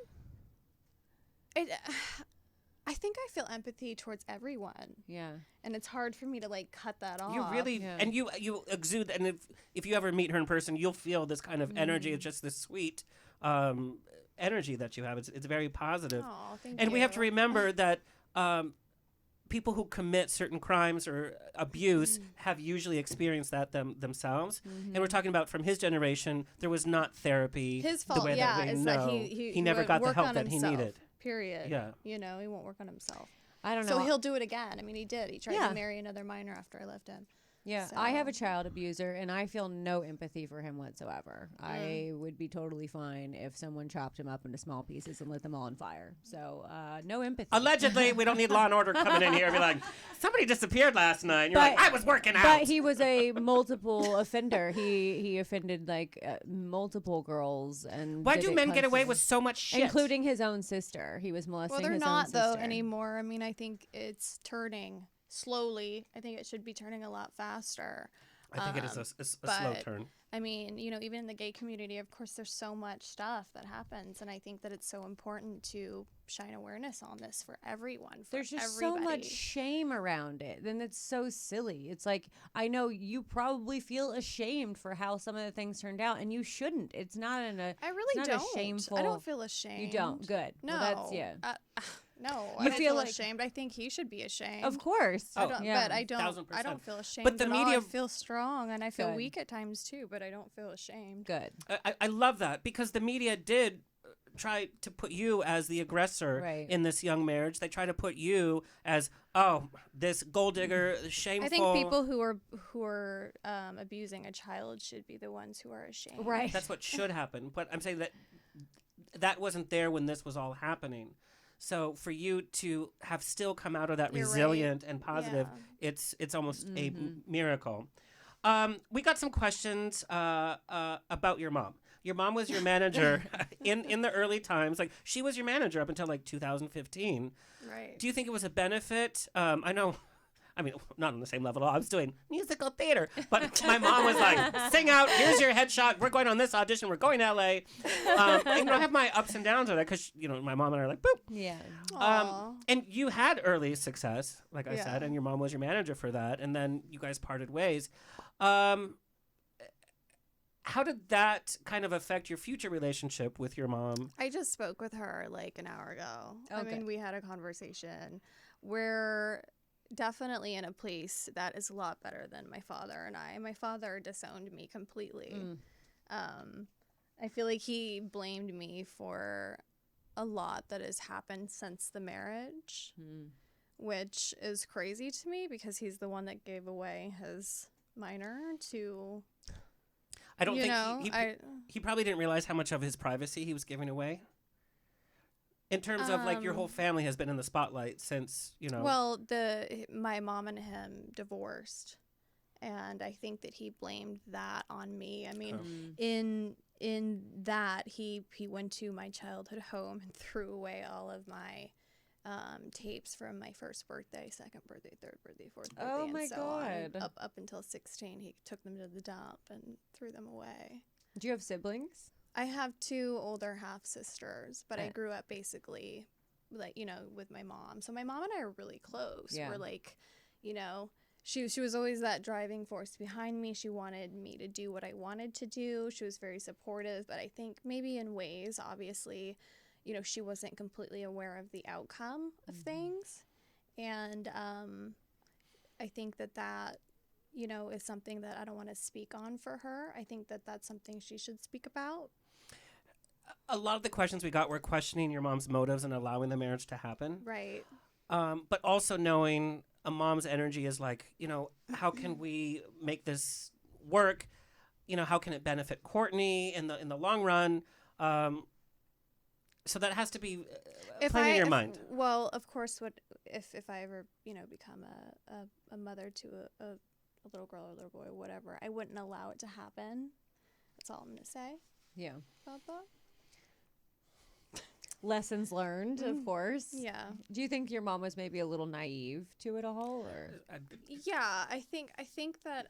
I think I feel empathy towards everyone, Yeah. and it's hard for me to like cut that off. You really, and you exude, and if you ever meet her in person, you'll feel this kind of energy. It's just this sweet energy that you have. It's very positive. Aw, thank And we have to you. remember that people who commit certain crimes or abuse have usually experienced that themselves. And we're talking about from his generation, there was not therapy. His the fault, way yeah, that we is know. that he never would got the work help on that he himself, needed. Period. Yeah. He won't work on himself. I don't know. So he'll do it again. I mean, he did. He tried Yeah. to marry another minor after I left him. Yeah, So- I have a child abuser, and I feel no empathy for him whatsoever. I would be totally fine if someone chopped him up into small pieces and lit them all on fire. So, no empathy. Allegedly, we don't need Law and Order coming in here and be like, somebody disappeared last night. And you're like, I was working out. But he was a multiple offender. He offended like multiple girls. And Why did do it men get away constantly, with so much shit? including his own sister? He was molesting Well, they're his not own though sister. anymore. I mean, I think it's turning slowly. I think it should be turning a lot faster. I think it is a slow but- turn. I mean, even in the gay community, of course, there's so much stuff that happens, and I think that it's so important to shine awareness on this for everyone. For There's just everybody. so much shame around it. Then it's so silly. It's like, I know you probably feel ashamed for how some of the things turned out, and you shouldn't. It's not in a. I really it's not don't. A shameful. I don't feel ashamed. You don't. Good. No. Well, that's yeah. No, You I don't feel feel like- ashamed. I think he should be ashamed. Of course. I don't, yeah. but I don't. 1000%. I don't feel ashamed. But the at all. media- I feel strong, and I feel Good. weak at times too. But I don't feel ashamed. Good. I love that because the media did try to put you as the aggressor Right. in this young marriage. They try to put you as, this gold digger, shameful. I think people who are abusing a child should be the ones who are ashamed. Right. That's what should happen. But I'm saying that wasn't there when this was all happening. So for you to have still come out of that You're right. resilient and positive, it's almost a miracle. We got some questions about your mom. Your mom was your manager in the early times. Like, she was your manager up until like 2015. Right. Do you think it was a benefit? I know, I mean, not on the same level. I was doing musical theater, but my mom was like, sing out, here's your headshot. We're going on this audition. We're going to LA. And I have my ups and downs of that because, my mom and I are like, boop. Yeah. And you had early success, like I Yeah. said, and your mom was your manager for that. And then you guys parted ways. How did that kind of affect your future relationship with your mom? I just spoke with her like an hour ago. I Okay. mean, we had a conversation. We're definitely in a place that is a lot better than my father and I. My father disowned me completely. I feel like he blamed me for a lot that has happened since the marriage, which is crazy to me because he's the one that gave away his minor to... I don't You think know, he probably didn't realize how much of his privacy he was giving away. In terms of like your whole family has been in the spotlight since, Well, my mom and him divorced, and I think that he blamed that on me. I mean, in that he went to my childhood home and threw away all of my tapes from my first birthday, second birthday, third birthday, fourth birthday, Oh and my so on. God. Up until 16, he took them to the dump and threw them away. Do you have siblings? I have 2 older half sisters, but I Okay. grew up basically like, with my mom. So my mom and I are really close. Yeah. We're like, she was always that driving force behind me. She wanted me to do what I wanted to do. She was very supportive, but I think maybe in ways, obviously, she wasn't completely aware of the outcome of things. And I think that is something that I don't want to speak on for her. I think that that's something she should speak about. a lot of the questions we got were questioning your mom's motives and allowing the marriage to happen. Right. But also knowing a mom's energy is like, how can we make this work? How can it benefit Courtney in the long run? So that has to be playing in your mind. Well, of course, if I ever become a mother to a little girl or a little boy or whatever, I wouldn't allow it to happen. That's all I'm gonna say Yeah. about that. Lessons learned, of course. Yeah. Do you think your mom was maybe a little naive to it all, or? Yeah, I think that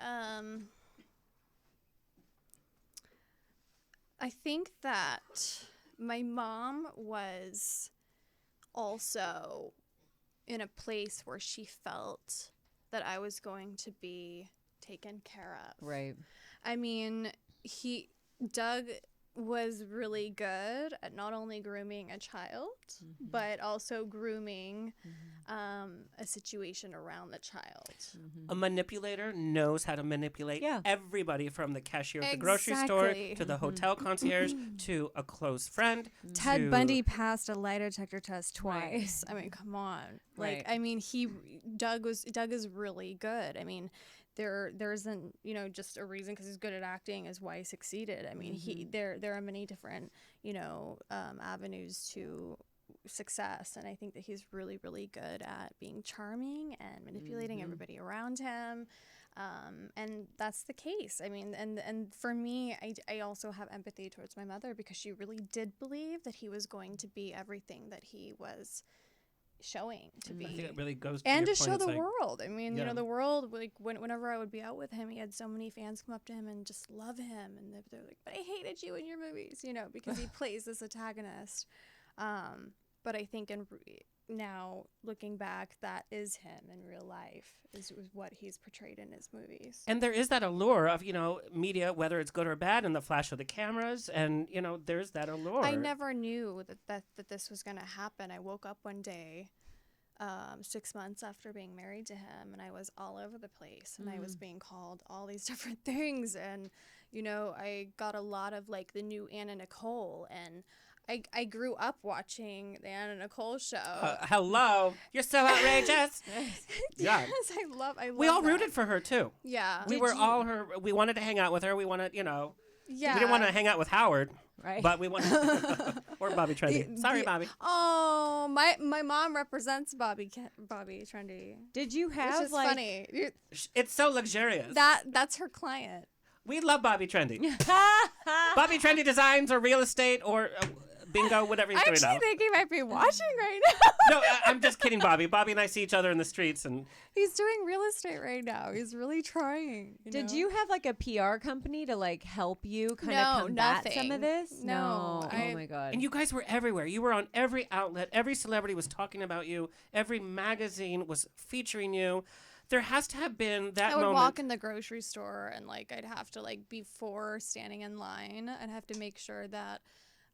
I think that my mom was also in a place where she felt that I was going to be taken care of. Right. I mean, Doug was really good at not only grooming a child, but also grooming a situation around the child. A manipulator knows how to manipulate Yeah. everybody from the cashier at the grocery store Exactly. to the hotel concierge to a close friend. Ted to- Bundy passed a lie detector test twice. I mean, come on. Like, Right. I mean, Doug is really good. I mean, there isn't, just a reason because he's good at acting is why he succeeded. I mean, there are many different, avenues to success, and I think that he's really, really good at being charming and manipulating everybody around him. And that's the case. I mean, and for me, I also have empathy towards my mother because she really did believe that he was going to be everything that he was showing to be. I think it really goes to And your to point, show it's the like- world. I mean, Yeah. the world, like whenever I would be out with him, he had so many fans come up to him and just love him. And they're like, but I hated you in your movies, because he plays this antagonist. But I think now looking back, that is him in real life, is what he's portrayed in his movies. And there is that allure of, media, whether it's good or bad, and the flash of the cameras. And, there's that allure. I never knew that this was going to happen. I woke up one day 6 months after being married to him, and I was all over the place, and I was being called all these different things. And, I got a lot of like the new Anna Nicole, and I grew up watching the Anna Nicole show. Hello. You're so outrageous. Yeah. Yes, I love We all that. rooted for her, too. Yeah. We were all her. We wanted to hang out with her. We wanted, Yeah. we didn't want to hang out with Howard. Right. But we wanted, or Bobby Trendy. Sorry, Bobby. Oh, my mom represents Bobby Trendy. Did you Which have is like? funny. It's so luxurious. That's her client. We love Bobby Trendy. Bobby Trendy Designs or real estate or bingo, whatever he's I doing actually now. think he might be watching right now. No, I'm just kidding, Bobby. Bobby and I see each other in the streets, and He's doing real estate right now. He's really trying. Did know? you have like a PR company to like help you kind of No, combat some nothing. of this? No, Oh my god. and you guys were everywhere. You were on every outlet. Every celebrity was talking about you. Every magazine was featuring you. There has to have been that I would moment. walk in the grocery store and like I'd have to like before standing in line, I'd have to make sure that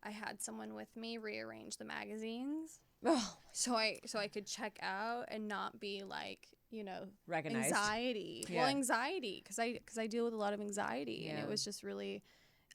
I had someone with me rearrange the magazines. Oh, So I could check out and not be like, recognized. anxiety. Yeah. Well, anxiety because I deal with a lot of anxiety and Yeah. it was just really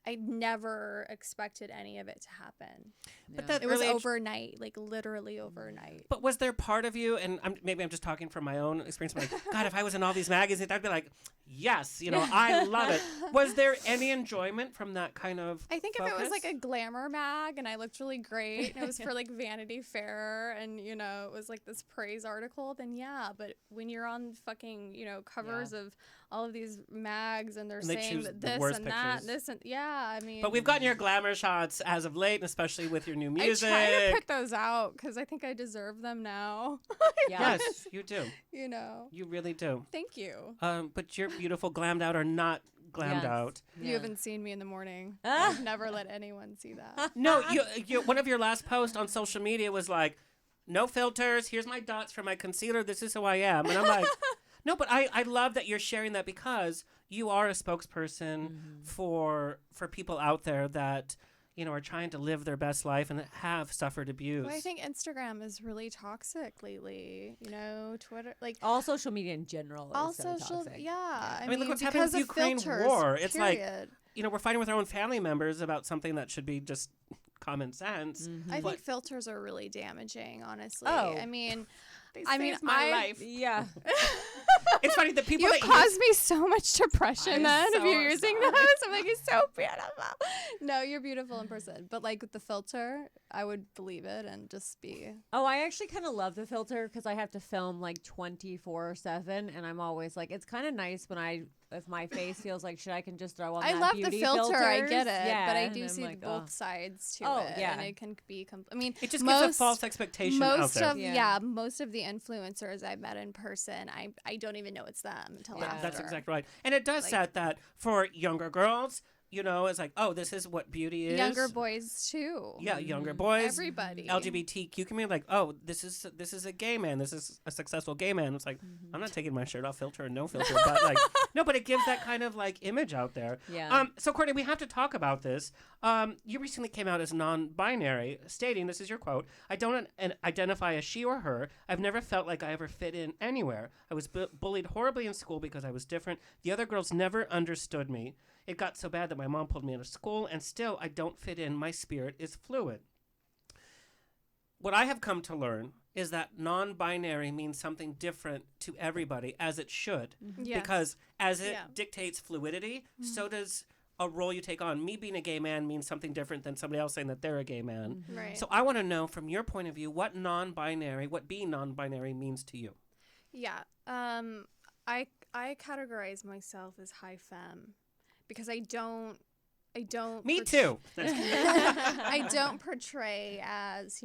I never expected any of it to happen. But that It was early age- overnight, like literally overnight. But was there part of you, and maybe I'm just talking from my own experience, but like, God, if I was in all these magazines, I'd be like, yes, I love it. Was there any enjoyment from that kind of I think if it was focus? like a glamour mag and I looked really great and it was for like Vanity Fair and it was like this praise article, then yeah. But when you're on fucking covers of all of these mags and they're And they saying choose that the this worst and that, pictures. this and I mean. But we've gotten your glamour shots as of late, and especially with your new music. I try to put those out because I think I deserve them now. Yeah. Yes, you do. You really do. Thank you. But your beautiful glammed out are not glammed Yes. out. You haven't seen me in the morning. I've never let anyone see that. No, you one of your last posts on social media was like, no filters, here's my dots for my concealer, this is who I am. And I'm like, no, but I love that you're sharing that because you are a spokesperson for people out there that, are trying to live their best life and have suffered abuse. Well, I think Instagram is really toxic lately. Twitter, like All social media in general all is so social, toxic. yeah. I mean, look what's happening because with of Ukraine filters, war. It's like, period. we're fighting with our own family members about something that should be just common sense. I But think filters are really damaging, honestly. Oh. I mean, saved my life. Yeah. It's funny, the people you that caused me so much depression I'm then if so you're using sorry. those. I'm like, it's so beautiful. No, you're beautiful in person. But like with the filter, I would believe it and just be. Oh, I actually kind of love the filter because I have to film like 24/7, and I'm always like, it's kind of nice when if my face feels like shit, I can just throw on. I that love the beauty filter. I filters. get it, Yeah, but I and do I'm see like, both oh. sides to Oh, it, yeah. and it can be. I mean, It just gives a false expectation out most there. of Yeah. most of the influencers I've met in person, I don't even know it's them until Yeah. after. That's exactly right. And it does set that for younger girls, it's like, oh, this is what beauty is. Younger boys too. Yeah, younger boys. Everybody. LGBTQ community, like, oh, this is a gay man. This is a successful gay man. It's like, I'm not taking my shirt off, filter or no filter, but like, no, but it gives that kind of like image out there. Yeah. So Courtney, we have to talk about this. You recently came out as non-binary, stating, this is your quote: "I don't identify as she or her. I've never felt like I ever fit in anywhere. I was bullied horribly in school because I was different. The other girls never understood me. It got so bad that my mom pulled me out of school, and still I don't fit in. My spirit is fluid." What I have come to learn is that non-binary means something different to everybody, as it should. Yeah. Because as it Yeah. dictates fluidity, so does a role you take on. Me being a gay man means something different than somebody else saying that they're a gay man. Right. So I want to know from your point of view what being non-binary means to you. Yeah. I categorize myself as high femme because I don't. Me too. I don't portray as,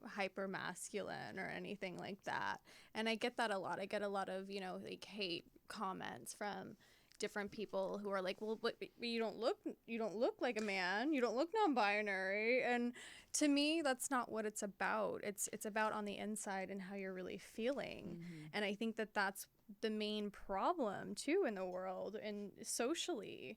hyper masculine or anything like that. And I get that a lot. I get a lot of, like hate comments from different people who are like, well, but you don't look like a man. You don't look non-binary. And to me, that's not what it's about. It's about on the inside and how you're really feeling. And I think that that's the main problem too in the world and socially.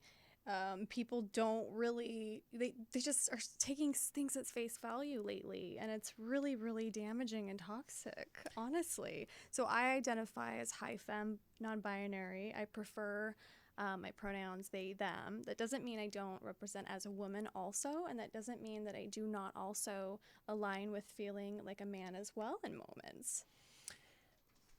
People don't really, they just are taking things at face value lately, and it's really, really damaging and toxic, honestly. So I identify as high femme, non-binary. I prefer my pronouns they, them. That doesn't mean I don't represent as a woman also, and that doesn't mean that I do not also align with feeling like a man as well in moments.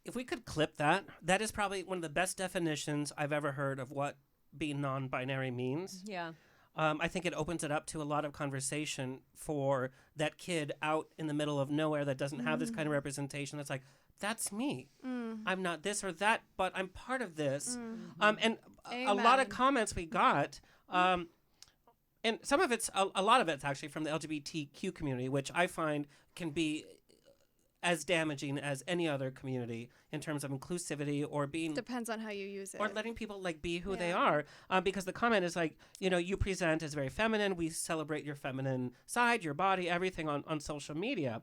If we could clip that is probably one of the best definitions I've ever heard of what being non-binary means. Yeah. I think it opens it up to a lot of conversation for that kid out in the middle of nowhere that doesn't have this kind of representation. That's like, that's me. I'm not this or that, but I'm part of this. And a lot of Amen. comments we got. And some of it's, a lot of it's actually from the LGBTQ community, which I find can be as damaging as any other community in terms of inclusivity or being Depends on how you use it. or letting people like be who they Yeah. are, because the comment is like, you present as very feminine. We celebrate your feminine side, your body, everything on social media,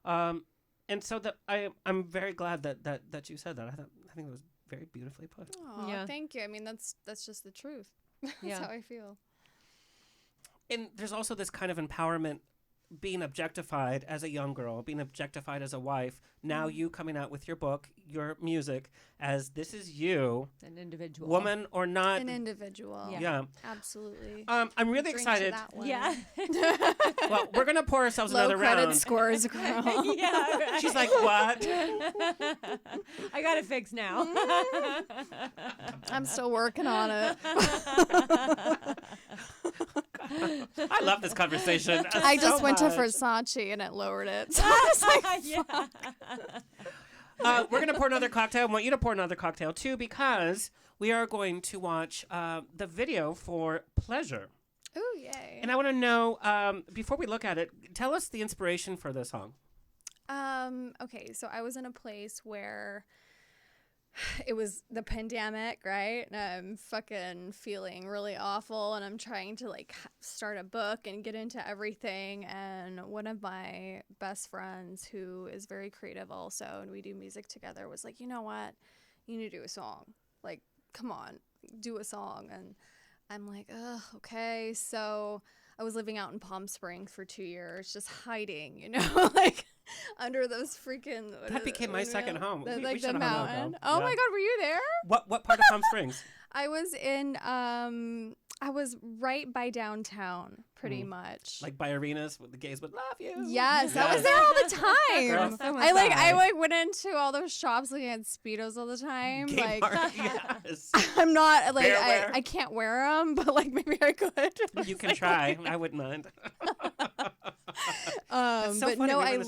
and so that I'm very glad that you said that. I think it was very beautifully put. Aw, Yeah. thank you. I mean, that's just the truth. That's Yeah. how I feel. And there's also this kind of empowerment, being objectified as a young girl, being objectified as a wife. Now you coming out with your book, your music, as this is you, An individual. woman or not. An individual. Yeah. Absolutely. I'm really Drink to excited. that one. Yeah. Well, we're gonna pour ourselves Low another credit round. scores, girl. Yeah. Right. She's like, what? I got it fixed now. I'm still working on it. I love this conversation. I just so went to much. Versace and it lowered it. So I was like, Yeah. We're gonna pour another cocktail. I want you to pour another cocktail too, because we are going to watch the video for Pleasure. ooh, yay. And I want to know, before we look at it, tell us the inspiration for this song. Okay, so I was in a place where it was the pandemic, right? And I'm fucking feeling really awful, and I'm trying to like start a book and get into everything. And one of my best friends, who is very creative also, and we do music together, was like, you know what? You need to do a song. Like, come on, do a song. And I'm like, ugh, okay. So I was living out in Palm Springs for 2 years, just hiding, like under those freaking. That became my second home. We Like should the have hung out, mountain. though. Oh Yeah. my God, were you there? What part of Palm Springs? I was in. I was right by downtown, pretty much. Like by arenas with the gays would love you. Yes, I was Yes. there all the Girl, time. so was I I. went into all those shops looking at Speedos all the time. Gay Like, bar, yes. I'm not like Bear wear. I can't wear them, but like maybe I could. You can try. I wouldn't mind. so But funny, no, we were I in the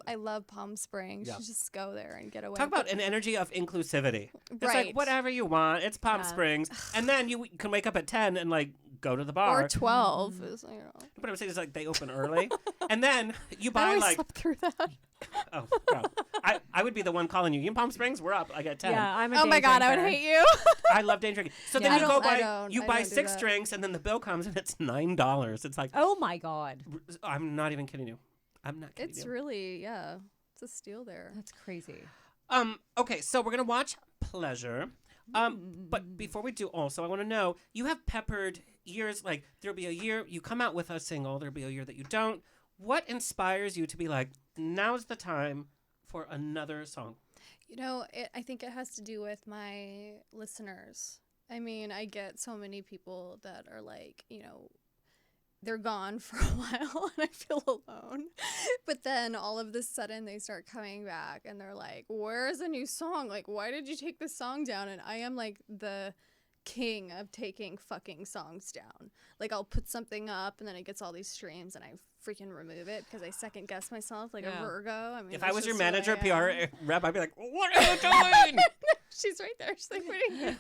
same- love Palm Springs. Yeah. You just go there and get away. Talk about an energy of inclusivity. It's Right. like whatever you want. It's Palm Yeah. Springs, and then you can wake up at 10 and like go to the bar. or 12. Is, you know. But I'm saying is like they open early, and then you I buy always like slept through that. oh, no. I would be the one calling you. You in Palm Springs? We're up. I got 10. Yeah, I'm a Oh my day God, I would drinker. hate you. I love day drinking. So Yeah. then you I go don't- I buy don't- you I buy don't do 6 that. drinks, and then the bill comes and it's $9. It's like Oh my God. I'm not even kidding you. I'm not kidding It's you. really, yeah, it's a steal there. That's crazy. Okay, so we're gonna watch Pleasure. But before we do, also I want to know, you have peppered years. Like there'll be a year you come out with a single, there'll be a year that you don't. What inspires you to be like, now's the time for another song? I think it has to do with my listeners. I mean, I get so many people that are like, they're gone for a while and I feel alone. But then all of a sudden they start coming back and they're like, where's a new song? Like, why did you take this song down? And I am like the king of taking fucking songs down. Like, I'll put something up and then it gets all these streams and I freaking remove it because I second guess myself like Yeah. a Virgo. I mean, If I that's was your just who manager, I am. PR rep, I'd be like, what are you doing? She's right there. She's like, what are you doing?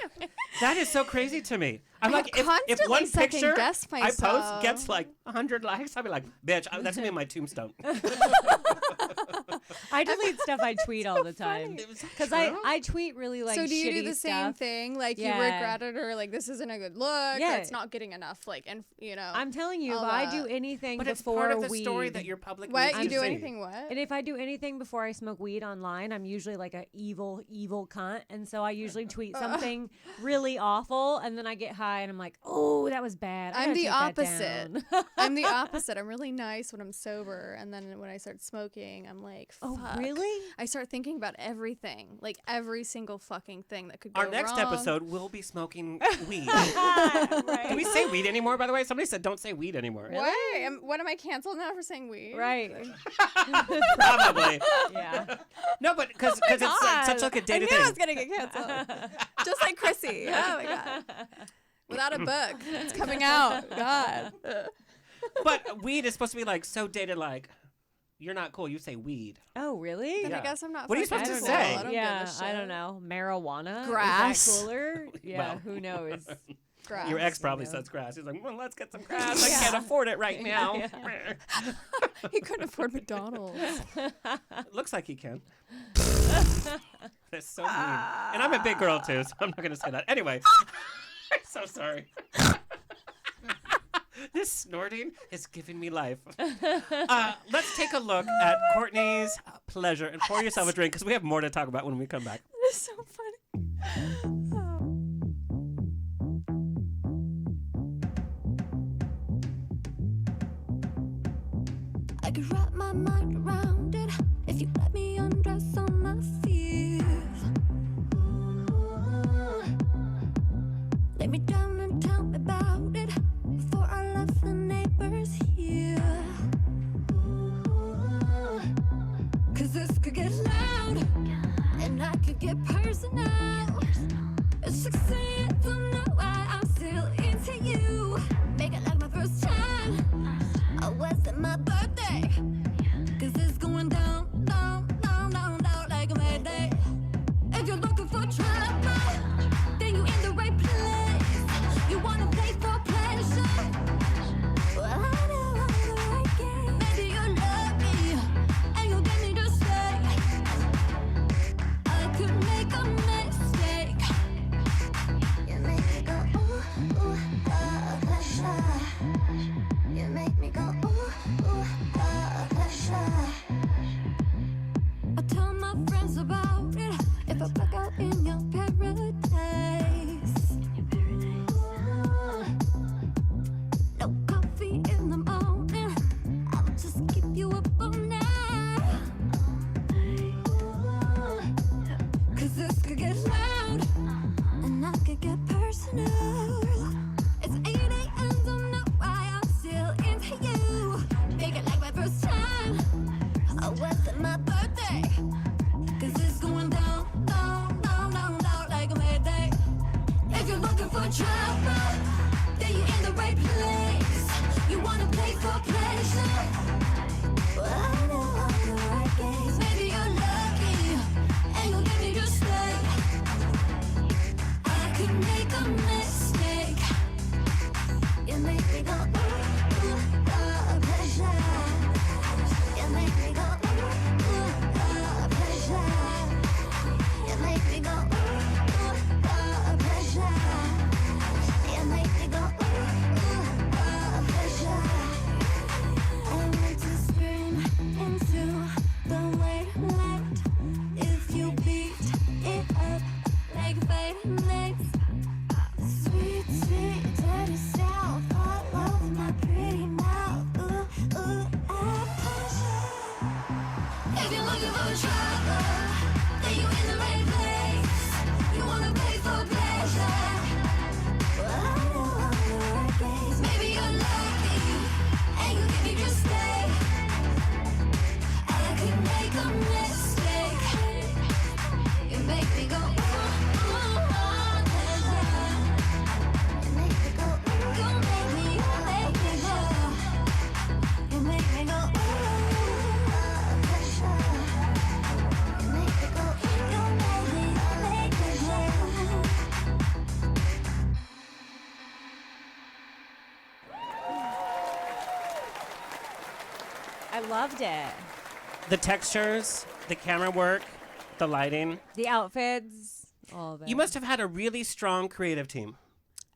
That is so crazy to me. I'm I like, if constantly one second picture guess I post myself. gets like 100 likes, I'll be like, bitch, that's gonna be my tombstone. I delete stuff I tweet all the time. It was Because true? I tweet really like So do you do shitty the same stuff. thing? Like you Yeah. regret it or like this isn't a good look. Yeah. It's not getting enough. Like and I'm telling you, if I'll, I do anything But it's before part of the weed, story that your public what needs you to do see. anything what? and if I do anything before I smoke weed online, I'm usually like a evil cunt, and so I usually tweet something really awful, and then I get high and I'm like, oh, that was bad. I I'm gotta the take that opposite. down." I'm the opposite. I'm really nice when I'm sober, and then when I start smoking, I'm like, fuck. Oh, really? I start thinking about everything, like every single fucking thing that could go Our next wrong. episode, we'll be smoking weed. Right. Do we say weed anymore, by the way? Somebody said don't say weed anymore. Why? What am I canceled now for saying weed? Right. Probably. Yeah. No, but because it's such like a I dated knew I thing. was gonna get canceled. Just like Chrissy. Oh my god. Without a book, it's coming out. God. But weed is supposed to be like so dated, like You're not cool. You say weed. Oh, really? Then Yeah. I guess I'm not. What are you fucking supposed to cool. say? I don't yeah, give a shit. I don't know. Marijuana? Grass. Is that cooler? Yeah, Well. who knows? Grass. Your ex probably know. says grass. He's like, well, let's get some grass. I can't afford it right now. He couldn't afford McDonald's. Looks like he can. That's so mean. And I'm a big girl too, so I'm not going to say that. Anyway, I'm so sorry. This snorting is giving me life. Let's take a look at Courtney's pleasure and pour yourself a drink because we have more to talk about when we come back. It's so funny. I could wrap my mind around it if you let me undress on my fears. Lay me down and tell me about it before I left the neighbors here. 'Cause this could get loud and I could get personal. It's 6 a.m. don't know why I'm still into you. Make it like my first time. I wasn't my birthday. 'Cause it's going down, down, down, down, down like a mayday. If you're looking for trouble, then you in the right place. You wanna play for pleasure? Well, I know I'm the right game. Maybe you'll love me and you'll get me to stay. I could make a mistake. You make me go ooh, ooh, pleasure. You make me go ooh, ooh, pleasure. I tell my friends about it if I back out in your paradise. No coffee in the morning, I'll just keep you up all night. 'Cause this could get loud and I could get personal. It's 8 a.m. don't know why I'm still into you. Make it like my first time. I wasn't my birthday. 'Cause it's going down, down, down, down, down like a mayday. If you're looking for trouble, then you're in the right place. You wanna play for pleasure? Well, I know I'm the right game. Maybe you're lucky and you'll get me to stay. I could make a mistake. You make me go ooh, ooh, pleasure. You make me go ooh, ooh, pleasure. You make me go ooh, ooh, pleasure. You make me go ooh, ooh, pleasure. I want to scream into the white light if you beat it up like fading lights. Sweet, sweet, dirty south all over my pretty mouth. Ooh, ooh, pleasure. If you're looking for trouble, then you in the right place. You wanna pay for pleasure? Well, I know I'm the right place. Maybe you're lucky and you get me to stay. I could make a mistake. You make me go ooh, ooh, pleasure. You make me go ooh, you make me go. You make me go ooh, pleasure. You make me go ooh, you make me pleasure. I loved it. The textures, the camera work, the lighting. The outfits, all of it. You must have had a really strong creative team.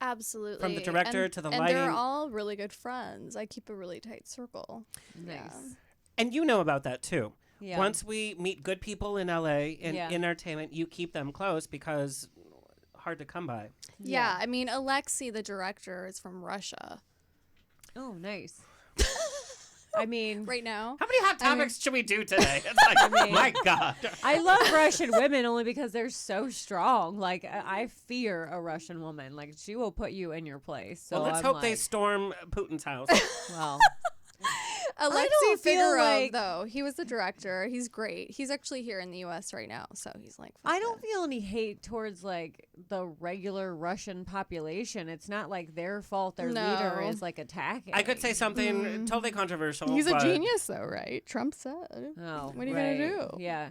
Absolutely. From the director And- to the and lighting. they're all really good friends. I keep a really tight circle. Nice. And you know about that too. Yeah. Once we meet good people in LA in Yeah. entertainment, you keep them close because hard to come by. Yeah, I mean, Alexei, the director, is from Russia. Oh, nice. I mean, Right now, How many hot I mean- topics should we do today? It's like, mean- my God. I love Russian women only because they're so strong. Like, I fear a Russian woman. Like, she will put you in your place. So Well, let's I'm hope they like, storm Putin's house. Well, Alexi don't feel Figurov, like- though, he was the director. He's great. He's actually here in the U.S. right now, so he's like. I don't feel any hate towards like the regular Russian population. It's not like their fault their leader No. is like attacking. I could say something totally controversial. He's a but- genius, though, right? Trump said. Oh, What are you right. gonna do? Yeah.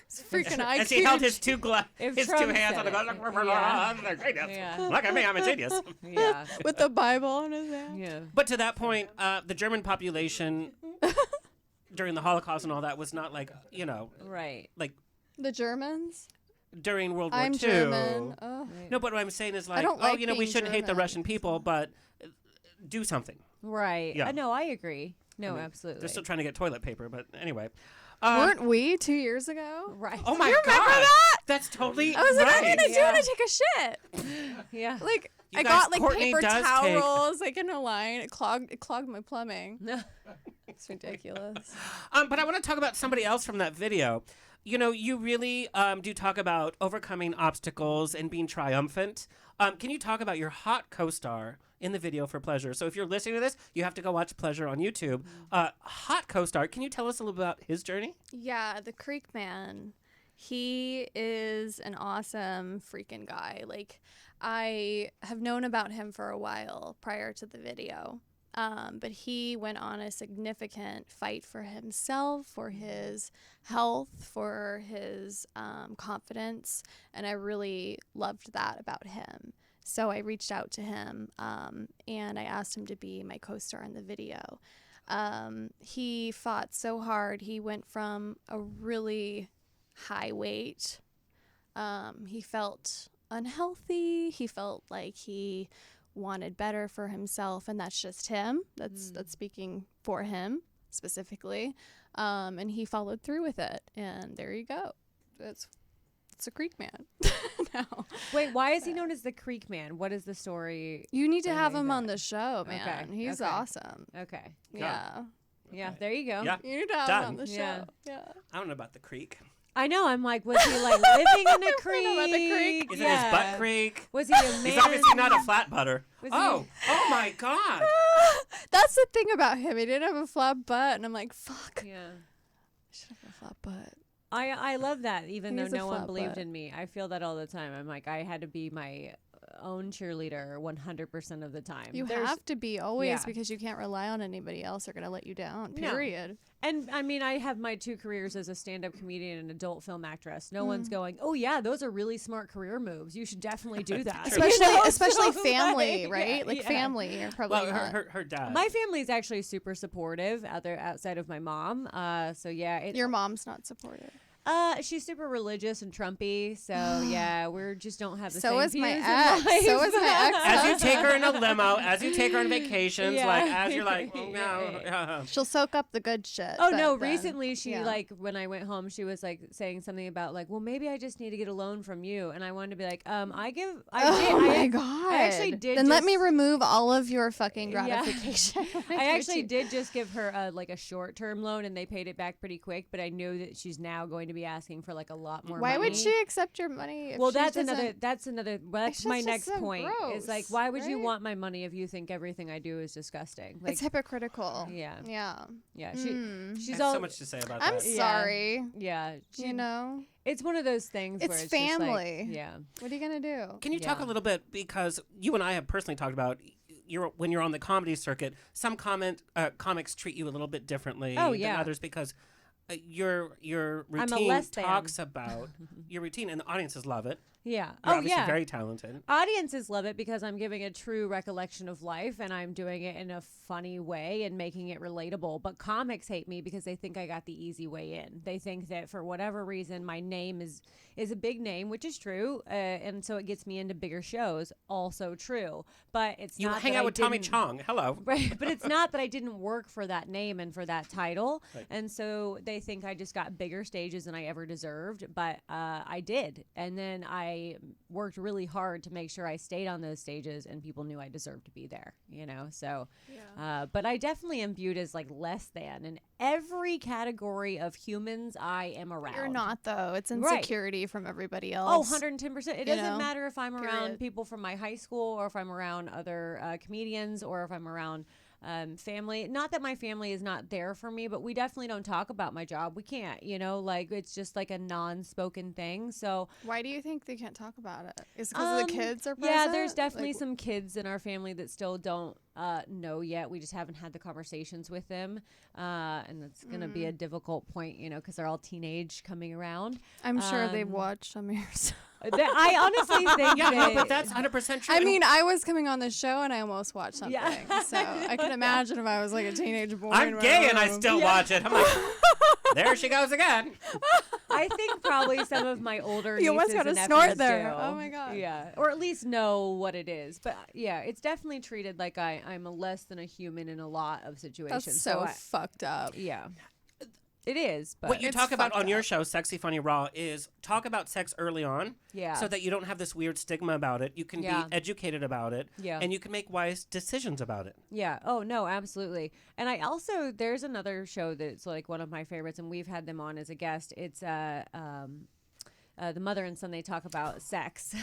It's freaking IQ. As he held his two If his two Trump hands said on the it. go. Yeah. They're genius. Yeah. Look at me, I'm a genius. Yeah. with the Bible in his hand. Yeah. But to that point, the German population during the Holocaust and all that was not like, Right. like The Germans. during World War I'm II. German. Oh. No, but what I'm saying is like, don't like we being shouldn't hate the German. Russian people, but do something. Right. Yeah. No, I agree. No, absolutely. They're still trying to get toilet paper, but anyway. Weren't we 2 years ago? right. Oh my You God. remember that? That's totally I was like, right. I'm gonna do Yeah. it to take a shit. Yeah. Like You I guys, got like Courtney paper does towel take- rolls like in a line. It clogged my plumbing. It's ridiculous. But I want to talk about somebody else from that video. You really do talk about overcoming obstacles and being triumphant. Can you talk about your hot co-star in the video for Pleasure? So if you're listening to this, you have to go watch Pleasure on YouTube. Hot co-star, can you tell us a little about his journey? Yeah, the Creek Man. He is an awesome freaking guy. Like, I have known about him for a while prior to the video. But he went on a significant fight for himself, for his health, for his confidence. And I really loved that about him. So I reached out to him and I asked him to be my co-star in the video. He fought so hard. He went from a really high weight. He felt unhealthy. He felt like he wanted better for himself, and that's just him. That's speaking for him specifically. And he followed through with it, and there you go. It's a Creek Man. now. Wait, why is he known as the Creek Man? What is the story? You need to have behind him on that? the show, man. Okay, He's okay. awesome. Okay. Yeah. Yeah, there you go. Yeah. You need to have Done. him on the show. Yeah. Yeah. I don't know about the creek. I know. I'm like, was he like living in a creek? know about the creek. Is it his butt creek? Was he a man? He's obviously not a flat butter. Was he- Oh my God. That's the thing about him. He didn't have a flat butt, and I'm like, fuck. Yeah. I should have a flat butt. I love that, even He though has a no one flat believed butt. in me. I feel that all the time. I'm like, I had to be my own cheerleader 100% of the time. You There's- have to be always yeah. because you can't rely on anybody else. They're gonna let you down. No. Period. And I mean, I have my two careers as a stand-up comedian and adult film actress. No one's going, oh yeah, those are really smart career moves. You should definitely do that. Especially, You know? especially So, family, like, right? yeah, Like yeah. family. You're probably Well, not. her dad. My family is actually super supportive outside of my mom. So yeah, Your mom's not supportive. she's super religious and Trumpy. So yeah, we just don't have the So same is my views in ex. life. So is my ex. As you take her in a limo, as you take her on vacations, Yeah. like as you're like, oh no. She'll soak up the good shit. Oh but no! then- Recently, she yeah. like when I went home, she was like saying something about like, well, maybe I just need to get a loan from you, and I wanted to be like, Oh my God. I actually did. Then let me just- remove all of your fucking Yeah. gratification. I actually did just give her like a short-term loan, and they paid it back pretty quick. But I know that she's now going to be asking for like a lot more. Why money. would she accept your money? If Well, she that's doesn't- another. Well, that's my just next so point. Is like, gross, why would you right? want my money if you think everything I do is disgusting? Like, It's hypocritical. yeah, Yeah. yeah. I She's have all. so much to say about I'm that. sorry. Yeah, You know, it's one of those things It's where it's just like, family. yeah. what are you gonna do? Can you talk a Yeah. little bit, because you and I have personally talked about when you're on the comedy circuit, some comics treat you a little bit differently Oh, than yeah. others because your I'm a routine less than. talks about your routine, and the audiences love it. Yeah. You're Oh obviously yeah. very talented. Audiences love it because I'm giving a true recollection of life and I'm doing it in a funny way and making it relatable. But comics hate me because they think I got the easy way in. They think that for whatever reason my name is a big name, which is true, and so it gets me into bigger shows. Also true, but it's You not hang that out I with Tommy didn't- Chong. Hello. Right, but it's not that I didn't work for that name and for that title, and so they think I just got bigger stages than I ever deserved, but I did, and then I worked really hard to make sure I stayed on those stages, and people knew I deserved to be there, you know. So, but I definitely am viewed as like less than in every category of humans I am around. You're not though. It's Right. insecurity from everybody Oh, else. 110%. It You doesn't know? matter if I'm around Period. people from my high school or if I'm around other comedians or if I'm around family. Not that my family is not there for me, but we definitely don't talk about my job. We can't, like it's just like a non-spoken thing. So Why do you think they can't talk about it? Is it because the kids are present? yeah, there's definitely some kids in our family that still don't know yet. We just haven't had the conversations with them, and it's gonna be a difficult point, because they're all teenage coming around. I'm sure they've watched some of your stuff. I honestly think Yeah, no, they, but that's 100% true. I And mean, I was coming on this show and I almost watched something. Yeah. So I can imagine if I was like a teenage boy. I'm in my gay and I room. still watch it. I'm like, there she goes again. I think probably some of my older You almost nieces got a and snort nephews there. do. Oh my God. Yeah, or at least know what it is. But yeah, it's definitely treated like I'm a less than a human in a lot of situations. That's so I- fucked up. yeah, it is. But What you It's talk about fucked on your up. show, Sexy, Funny, Raw, is talk about sex early on. Yeah. So that you don't have this weird stigma about it. You can Yeah. be educated about it. Yeah. And you can make wise decisions about it. Yeah. Oh, no, absolutely. And I also, there's another show that's like one of my favorites, and we've had them on as a guest. It's the mother and son. They talk about sex,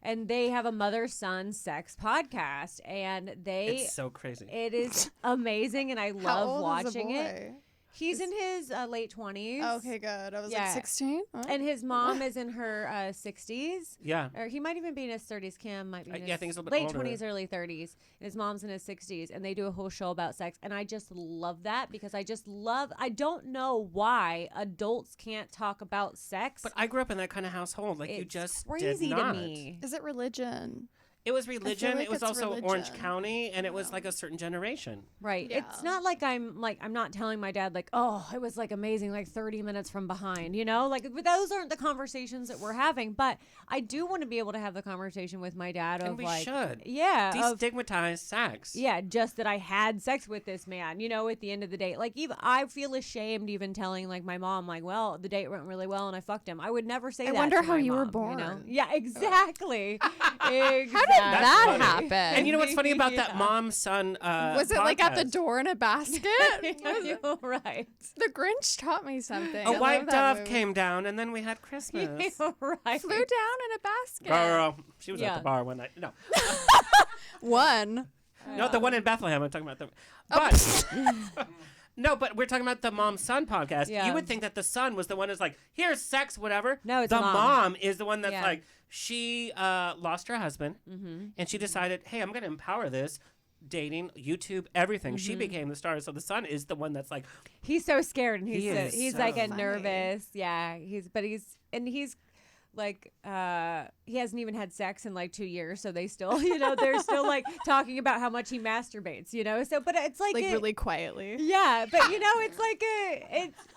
and they have a mother-son sex podcast, and It's so crazy. it is amazing, and I How love old watching is the it. boy? He's in his late 20s. Okay, good. I was Yeah. like 16. And his mom is in her 60s. Yeah. Or he might even be in his 30s. Kim might be in his Yeah, I think he's a little bit late older. 20s, early 30s. And his mom's in his 60s. And they do a whole show about sex. And I just love that because I don't know why adults can't talk about sex. But I grew up in that kind of household. Like, you It's just crazy did to not. me. Is it religion? It was religion. like It was it's also Orange religion. County, and it was like a certain generation. Right. Yeah. It's not like I'm not telling my dad like, oh, it was like amazing, like 30 minutes from behind, Like, but those aren't the conversations that we're having. But I do want to be able to have the conversation with my dad of And we like, should. yeah, of Destigmatize sex. yeah, just that I had sex with this man, at the end of the day. Like, even I feel ashamed even telling like my mom, like, well, the date went really well and I fucked him. I would never say I that. wonder to how my you were mom, born. Yeah, exactly. Exactly. How did that funny. happen? And you know what's funny about that Yeah. mom-son was it like at the podcast? door in a basket? You're right. The Grinch taught me something. A I white love that dove movie. came down, and then we had Christmas. You're right. Flew down in a basket. Girl, she was at Yeah. the bar one night. No, One. no, the one in Bethlehem. I'm talking about the. But no, but we're talking about the mom-son podcast. Yeah. You would think that the son was the one who's like, here's sex, whatever. No, it's the mom. mom is the one that's Yeah. like, she lost her husband, and she decided, hey, I'm going to empower this. Dating, YouTube, everything. She became the star. So the son is the one that's like, He's so scared, and He is he's so like a funny. nervous. Yeah, he's like he hasn't even had sex in like 2 years, so they still they're still like talking about how much he masturbates, so but it's like Really quietly. yeah, but it's like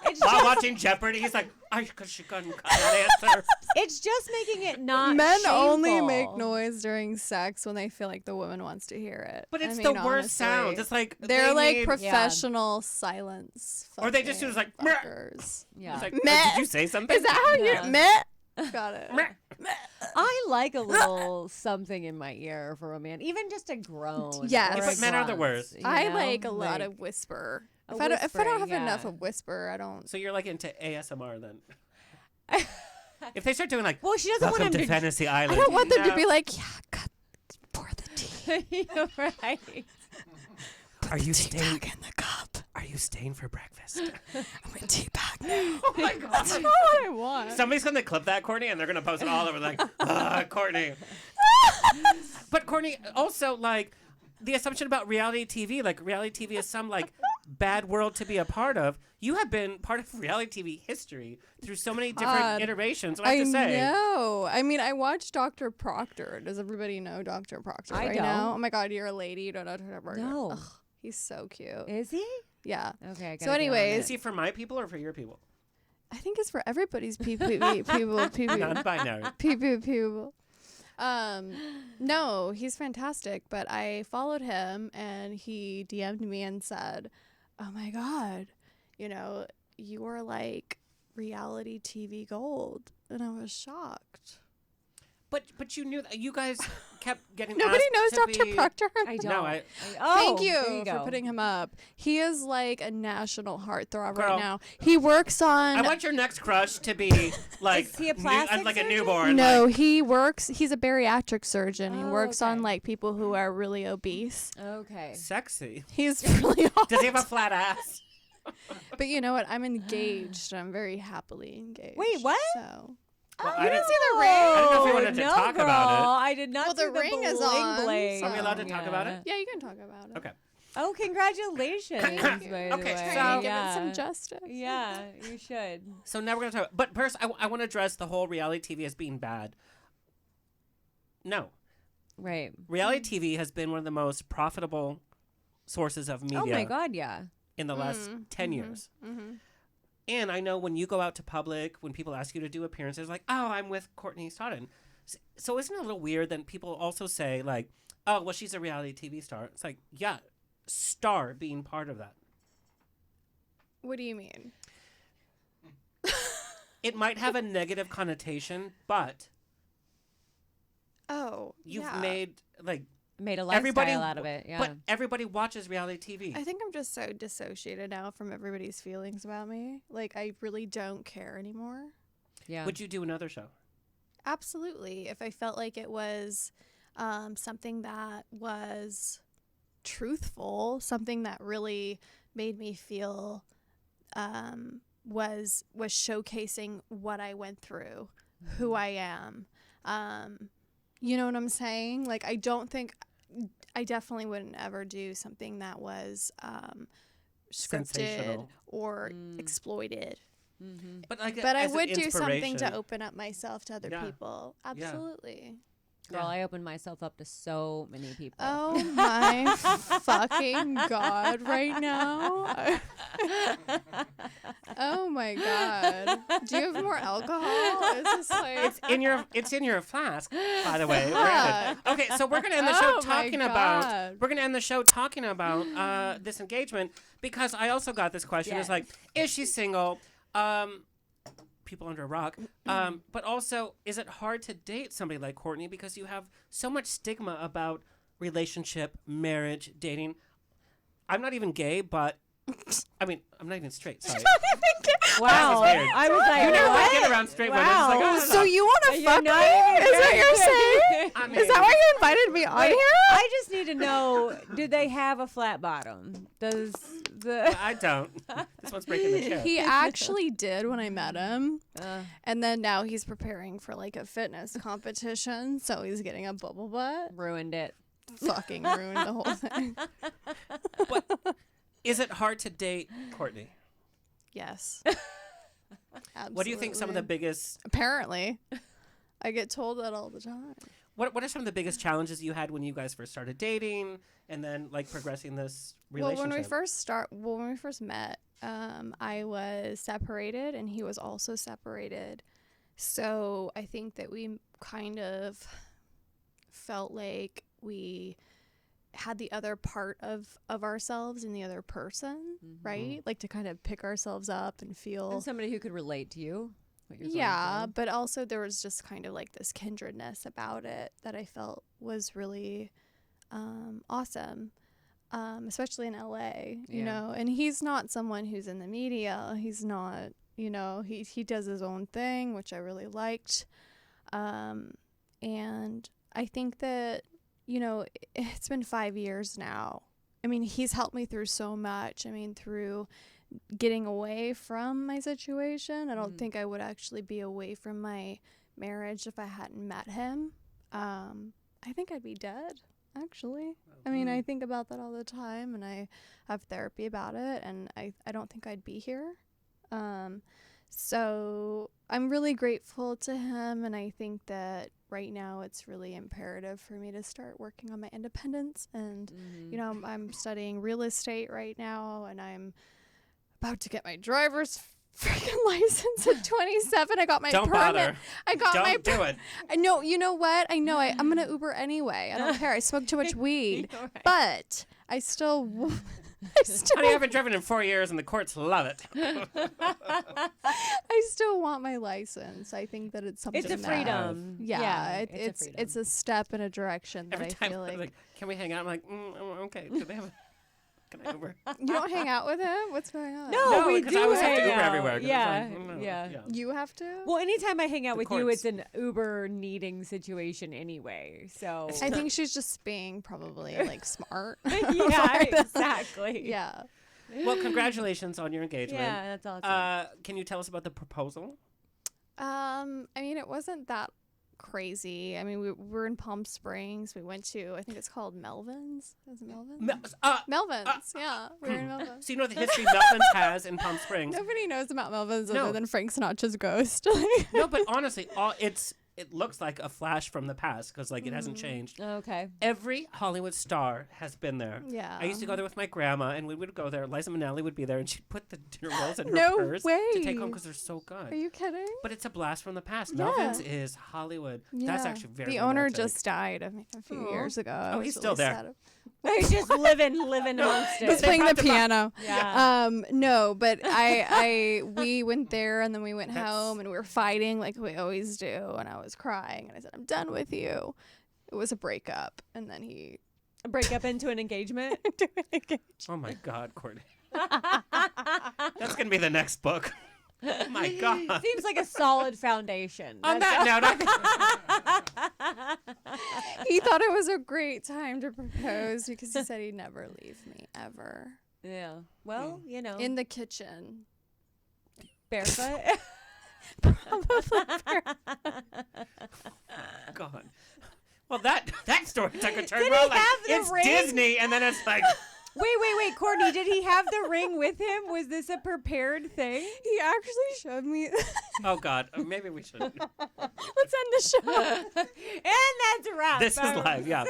it's while just, watching Jeopardy, he's like, because she couldn't cut that answer. it's just making it not Men only shameful. make noise during sex when they feel like the woman wants to hear it. But it's I the mean, worst honestly. sound. It's like They're they like need- professional silence. Or they just do this like, meh. fuckers. Yeah. It's like, Meh. did you say something? Is that how Yeah. you met? Got it. I like a little something in my ear for a man, even just a groan. Yes. or Yeah, a but men are the grunt, worst. I know? like a lot of whisper. A If I don't whispering, have enough yeah. of whisper, I don't. So you're like into ASMR then? If they start doing like, Well, she doesn't want welcome him to to. Fantasy I Island. don't want them to No. be like, yeah, cut, pour the tea. You're right. Are you Tea staying? bag in the cup. Are you staying for breakfast? I'm a tea bag now. Oh my god! That's not what I want. Somebody's gonna clip that, Courtney, and they're gonna post it all over like, Courtney. But Courtney, also like the assumption about reality TV, like reality TV is some like bad world to be a part of. You have been part of reality TV history through so many different God. iterations. I have to say, know. I mean, I watched Dr. Proctor. Does everybody know Dr. Proctor I right don't. now? Oh my God, you're a lady. You don't know Dr. Proctor. No. Ugh, he's so cute. Is he? Yeah. Okay. I gotta So get on anyways- is he for my people or for your people? I think it's for everybody's people. Non-binary. People. No, he's fantastic. But I followed him and he DM'd me and said, "Oh my God, you are like reality TV gold," and I was shocked. But you knew that you guys kept getting Nobody asked knows to Dr. be- Proctor. I don't. No, I Thank there you go. for putting him up. He is like a national heartthrob Girl. right now. He works on. I want your next crush to be like Is he a plastic like a surgeon? newborn. No, like, he works. He's a bariatric surgeon. He Oh, works okay. on like people who are really obese. Okay. sexy. He's really hot. Does he have a flat ass? But you know what? I'm engaged. I'm very happily engaged. Wait, what? So Well, you didn't see the ring? I didn't know if you wanted to no, talk girl. about I did not Well, see the ring is bling on, bling. so- Are we allowed to talk about it? yeah, you can talk about it. Okay. Oh, congratulations! by the Okay, way. so- Trying to give yeah. it some justice. Yeah, you should. So now we're gonna talk. But first, I want to address the whole reality TV as being bad. No, Right. reality TV has been one of the most profitable sources of media Oh my God, yeah. in the last 10 years. And I know when you go out to public, when people ask you to do appearances, like, oh, I'm with Courtney Stodden. So isn't it a little weird that people also say, like, oh, well, she's a reality TV star? It's like, yeah, star being part of that. What do you mean? It might have a negative connotation, but Oh, you've yeah. made, like, Made a lifestyle everybody out of it. Yeah. But everybody watches reality TV. I think I'm just so dissociated now from everybody's feelings about me. Like, I really don't care anymore. yeah. Would you do another show? Absolutely. If I felt like it was something that was truthful, something that really made me feel was showcasing what I went through, who I am. You know what I'm saying? Like, I definitely wouldn't ever do something that was scripted Sensational. or exploited. But like, But I as an would do something to inspiration. open up myself to other Yeah. people. Yeah. Absolutely. Girl, I opened myself up to so many people. Oh my fucking God, right now. Oh my God. Do you have more alcohol? It's just like. It's in your flask, by the way. Fuck. Okay, so we're gonna end the show Oh my talking about God. this engagement because I also got this question. It's Yes. like, is she single? People under a rock. But also, is it hard to date somebody like Courtney because you have so much stigma about relationship, marriage, dating? I'm not even gay, but I mean, I'm not even straight. Sorry. Wow. That was weird. I was like, You never what? get around straight women. It's like, Wow. oh, So you want to You're fuck me? not even Is what you're very saying? good. I mean, Is that why you invited me on Wait, here? I just need to know, do they have a flat bottom? Does the... I don't. This one's breaking the chair. He actually did when I met him. Uh, And then now he's preparing for like a fitness competition. So he's getting a bubble butt. ruined it. Fucking ruined the whole thing. Is it hard to date Courtney? Yes. What do you think some of the Absolutely. biggest Apparently. I get told that all the time. what are some of the biggest challenges you had when you guys first started dating and then like progressing this relationship? Well, when we first met, I was separated and he was also separated. So I think that we kind of felt like we had the other part of ourselves in the other person, right? Like to kind of pick ourselves up and feel. And somebody who could relate to you. What you're going Yeah, through. but also there was just kind of like this kindredness about it that I felt was really awesome, especially in LA, you Yeah. know. And he's not someone who's in the media. He's not, you know, he does his own thing, which I really liked. And I think that, you know, it's been 5 years now. I mean, he's helped me through so much. I mean, through getting away from my situation. I don't think I would actually be away from my marriage if I hadn't met him. I think I'd be dead, actually. I mean, I think about that all the time, and I have therapy about it, and I don't think I'd be here. So I'm really grateful to him, and I think that right now it's really imperative for me to start working on my independence. And, you know, I'm studying real estate right now, and I'm about to get my driver's freaking license at 27. I got my Don't permit. bother. I got Don't my do it. I know. You know what? I know. I'm gonna Uber anyway. I don't care. I smoke too much weed, but I still Honey, I haven't driven in 4 years, and the courts love it. I still want my license. I think that it's something. It's a that- freedom. Yeah, it's a freedom. it's a step in a direction that Every I time feel I'm like. can we hang out? I'm like, okay. Do they have? Can I Uber? You don't hang out with him? What's going on? No, we because do I always have to hang Uber out. everywhere. 'cause it's Yeah, like, yeah. You have to? Well, anytime I hang out The with you, courts. it's an Uber needing situation anyway. So I think she's just being probably like smart. yeah, exactly. Yeah. Well, congratulations on your engagement. Yeah, that's awesome. Can you tell us about the proposal? I mean, it wasn't that crazy. I mean, we were in Palm Springs. We went to, I think it's called Melvin's. Is it Melvin's? Melvin's, yeah. We were in Melvin's. So you know the history Melvin's has in Palm Springs? Nobody knows about Melvin's No. other than Frank Sinatra's ghost. No, but honestly, it looks like a flash from the past because it hasn't changed. Okay. Every Hollywood star has been there. Yeah. I used to go there with my grandma, and we would go there. Liza Minnelli would be there, and she'd put the dinner rolls in her No purse to take home way. because they're so good. Are you kidding? But it's a blast from the past. Yeah. Melvin's is Hollywood. That's Yeah. actually very The owner romantic. just died a few Aw. years ago. I Oh, was he's really still there. sad. He's just living amongst He's it. playing the brought them up. piano. Yeah. No, but we went there and then we went home and we were fighting like we always do. And I was crying and I said, I'm done with you. It was a breakup. And then he Break up into an engagement. Oh my God, Courtney. That's gonna be the next book. Oh my God. Seems like a solid foundation. On that note, I think he thought it was a great time to propose because he said he'd never leave me ever. Yeah. Well, you know, In the kitchen. barefoot. God. Well, that story took a turn. Did Well, he like, have the it's ring? Disney, and then it's like, Wait, Courtney, did he have the ring with him? Was this a prepared thing? He actually showed me. oh God, maybe we should. Let's end the show. And that's a wrap. This is live, yeah.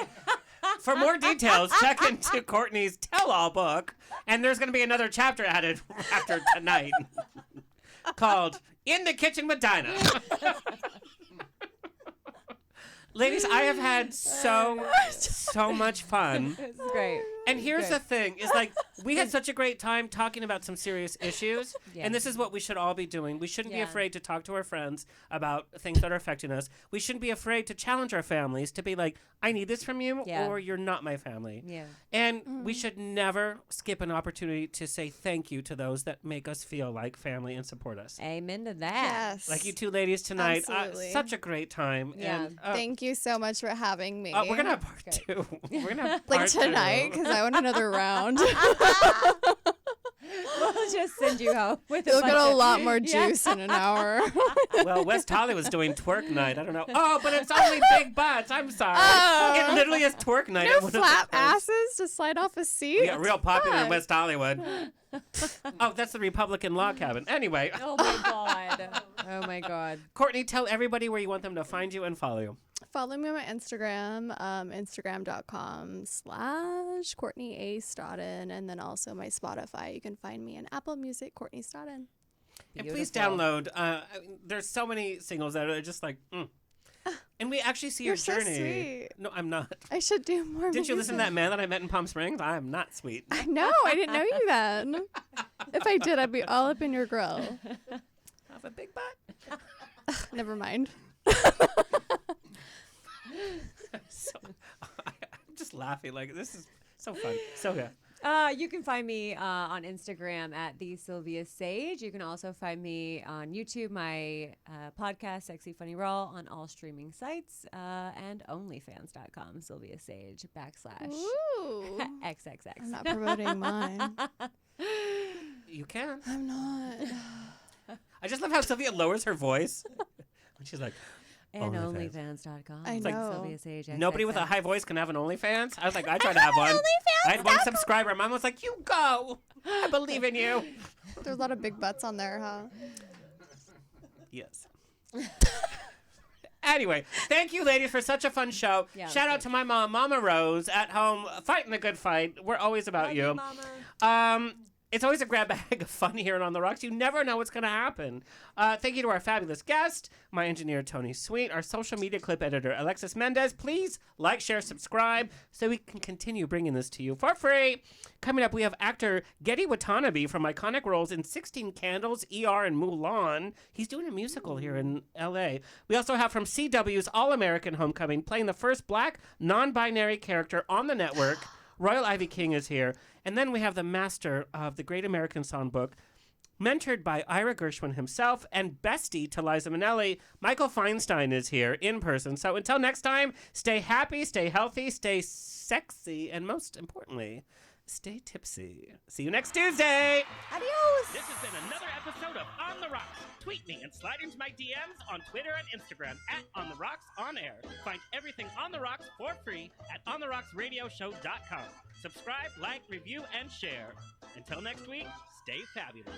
For more details, check into Courtney's tell-all book, and there's going to be another chapter added after tonight called "In the Kitchen with Dinah." Ladies, I have had so much fun. This is great. And here's the thing, is like, we had such a great time talking about some serious issues, Yeah. and this is what we should all be doing. We shouldn't be Yeah. afraid to talk to our friends about things that are affecting us. We shouldn't be afraid to challenge our families to be like, I need this from you, Yeah. or you're not my family. Yeah. And we should never skip an opportunity to say thank you to those that make us feel like family and support us. Amen to that. Yes. Like you two ladies tonight. Absolutely. Such a great time. Yeah. And, Thank you so much for having me. we're going to have part two. We're going to have like part tonight two. because I want another round. We'll just send you home with You'll get a bunch of- lot more Yeah. juice in an hour. Well, West Hollywood's doing twerk night. I don't know. Oh, but it's only big butts. I'm sorry. Oh. It literally is twerk night. No at one of the flap places. asses to slide off a seat. Yeah, real popular in Fuck. West Hollywood. Oh, that's the Republican log cabin. Anyway, Oh my god. Oh my god. Courtney, tell everybody where you want them to find you and follow you. Follow me on my Instagram, instagram.com/Courtney A. Stodden, and then also my Spotify. You can find me in Apple Music, Courtney Stodden. And please Beautiful. download. There's so many singles that are just like, And we actually see your You're so journey. sweet. No, I'm not. I should do more. Did you listen to that music. man that I met in Palm Springs? I am not sweet. No, I didn't know you then. If I did, I'd be all up in your grill. Have a big butt. Never mind. I'm just laughing. Like, this is so fun. So good. You can find me on Instagram at the Silvia Saige. You can also find me on YouTube, my podcast, Sexy Funny Raw, on all streaming sites, and OnlyFans.com, Silvia Saige / Ooh. XXX. I'm not promoting mine. You can. I'm not. I just love how Sylvia lowers her voice. When she's like, And OnlyFans. OnlyFans.com. I Like know. Silvia Saige. Nobody with a XXX. high voice can have an OnlyFans. I was like, I tried to have one. I had one subscriber. Mom was like, you go. I believe in you. There's a lot of big butts on there, huh? Yes. Anyway, thank you, ladies, for such a fun show. Yeah, Shout it was out to my mom, Mama Rose, at home, fighting the good fight. We're always about Love you. Mama. It's always a grab bag of fun here on The Rocks. You never know what's going to happen. Thank you to our fabulous guest, my engineer, Tony Sweet, our social media clip editor, Alexis Mendez. Please like, share, subscribe so we can continue bringing this to you for free. Coming up, we have actor Getty Watanabe from iconic roles in 16 Candles, ER, and Mulan. He's doing a musical here in L.A. We also have from CW's All-American Homecoming, playing the first black non-binary character on the network. Royal Ivy King is here. And then we have the master of the Great American Songbook, mentored by Ira Gershwin himself and bestie to Liza Minnelli. Michael Feinstein is here in person. So until next time, stay happy, stay healthy, stay sexy, and most importantly, stay tipsy. See you next Tuesday. Adios. This has been another episode of On the Rocks. Tweet me and slide into my DMs on Twitter and Instagram at On the Rocks On Air. Find everything On the Rocks for free at OnTheRocksRadioshow.com. Subscribe, like, review, and share. Until next week, stay fabulous.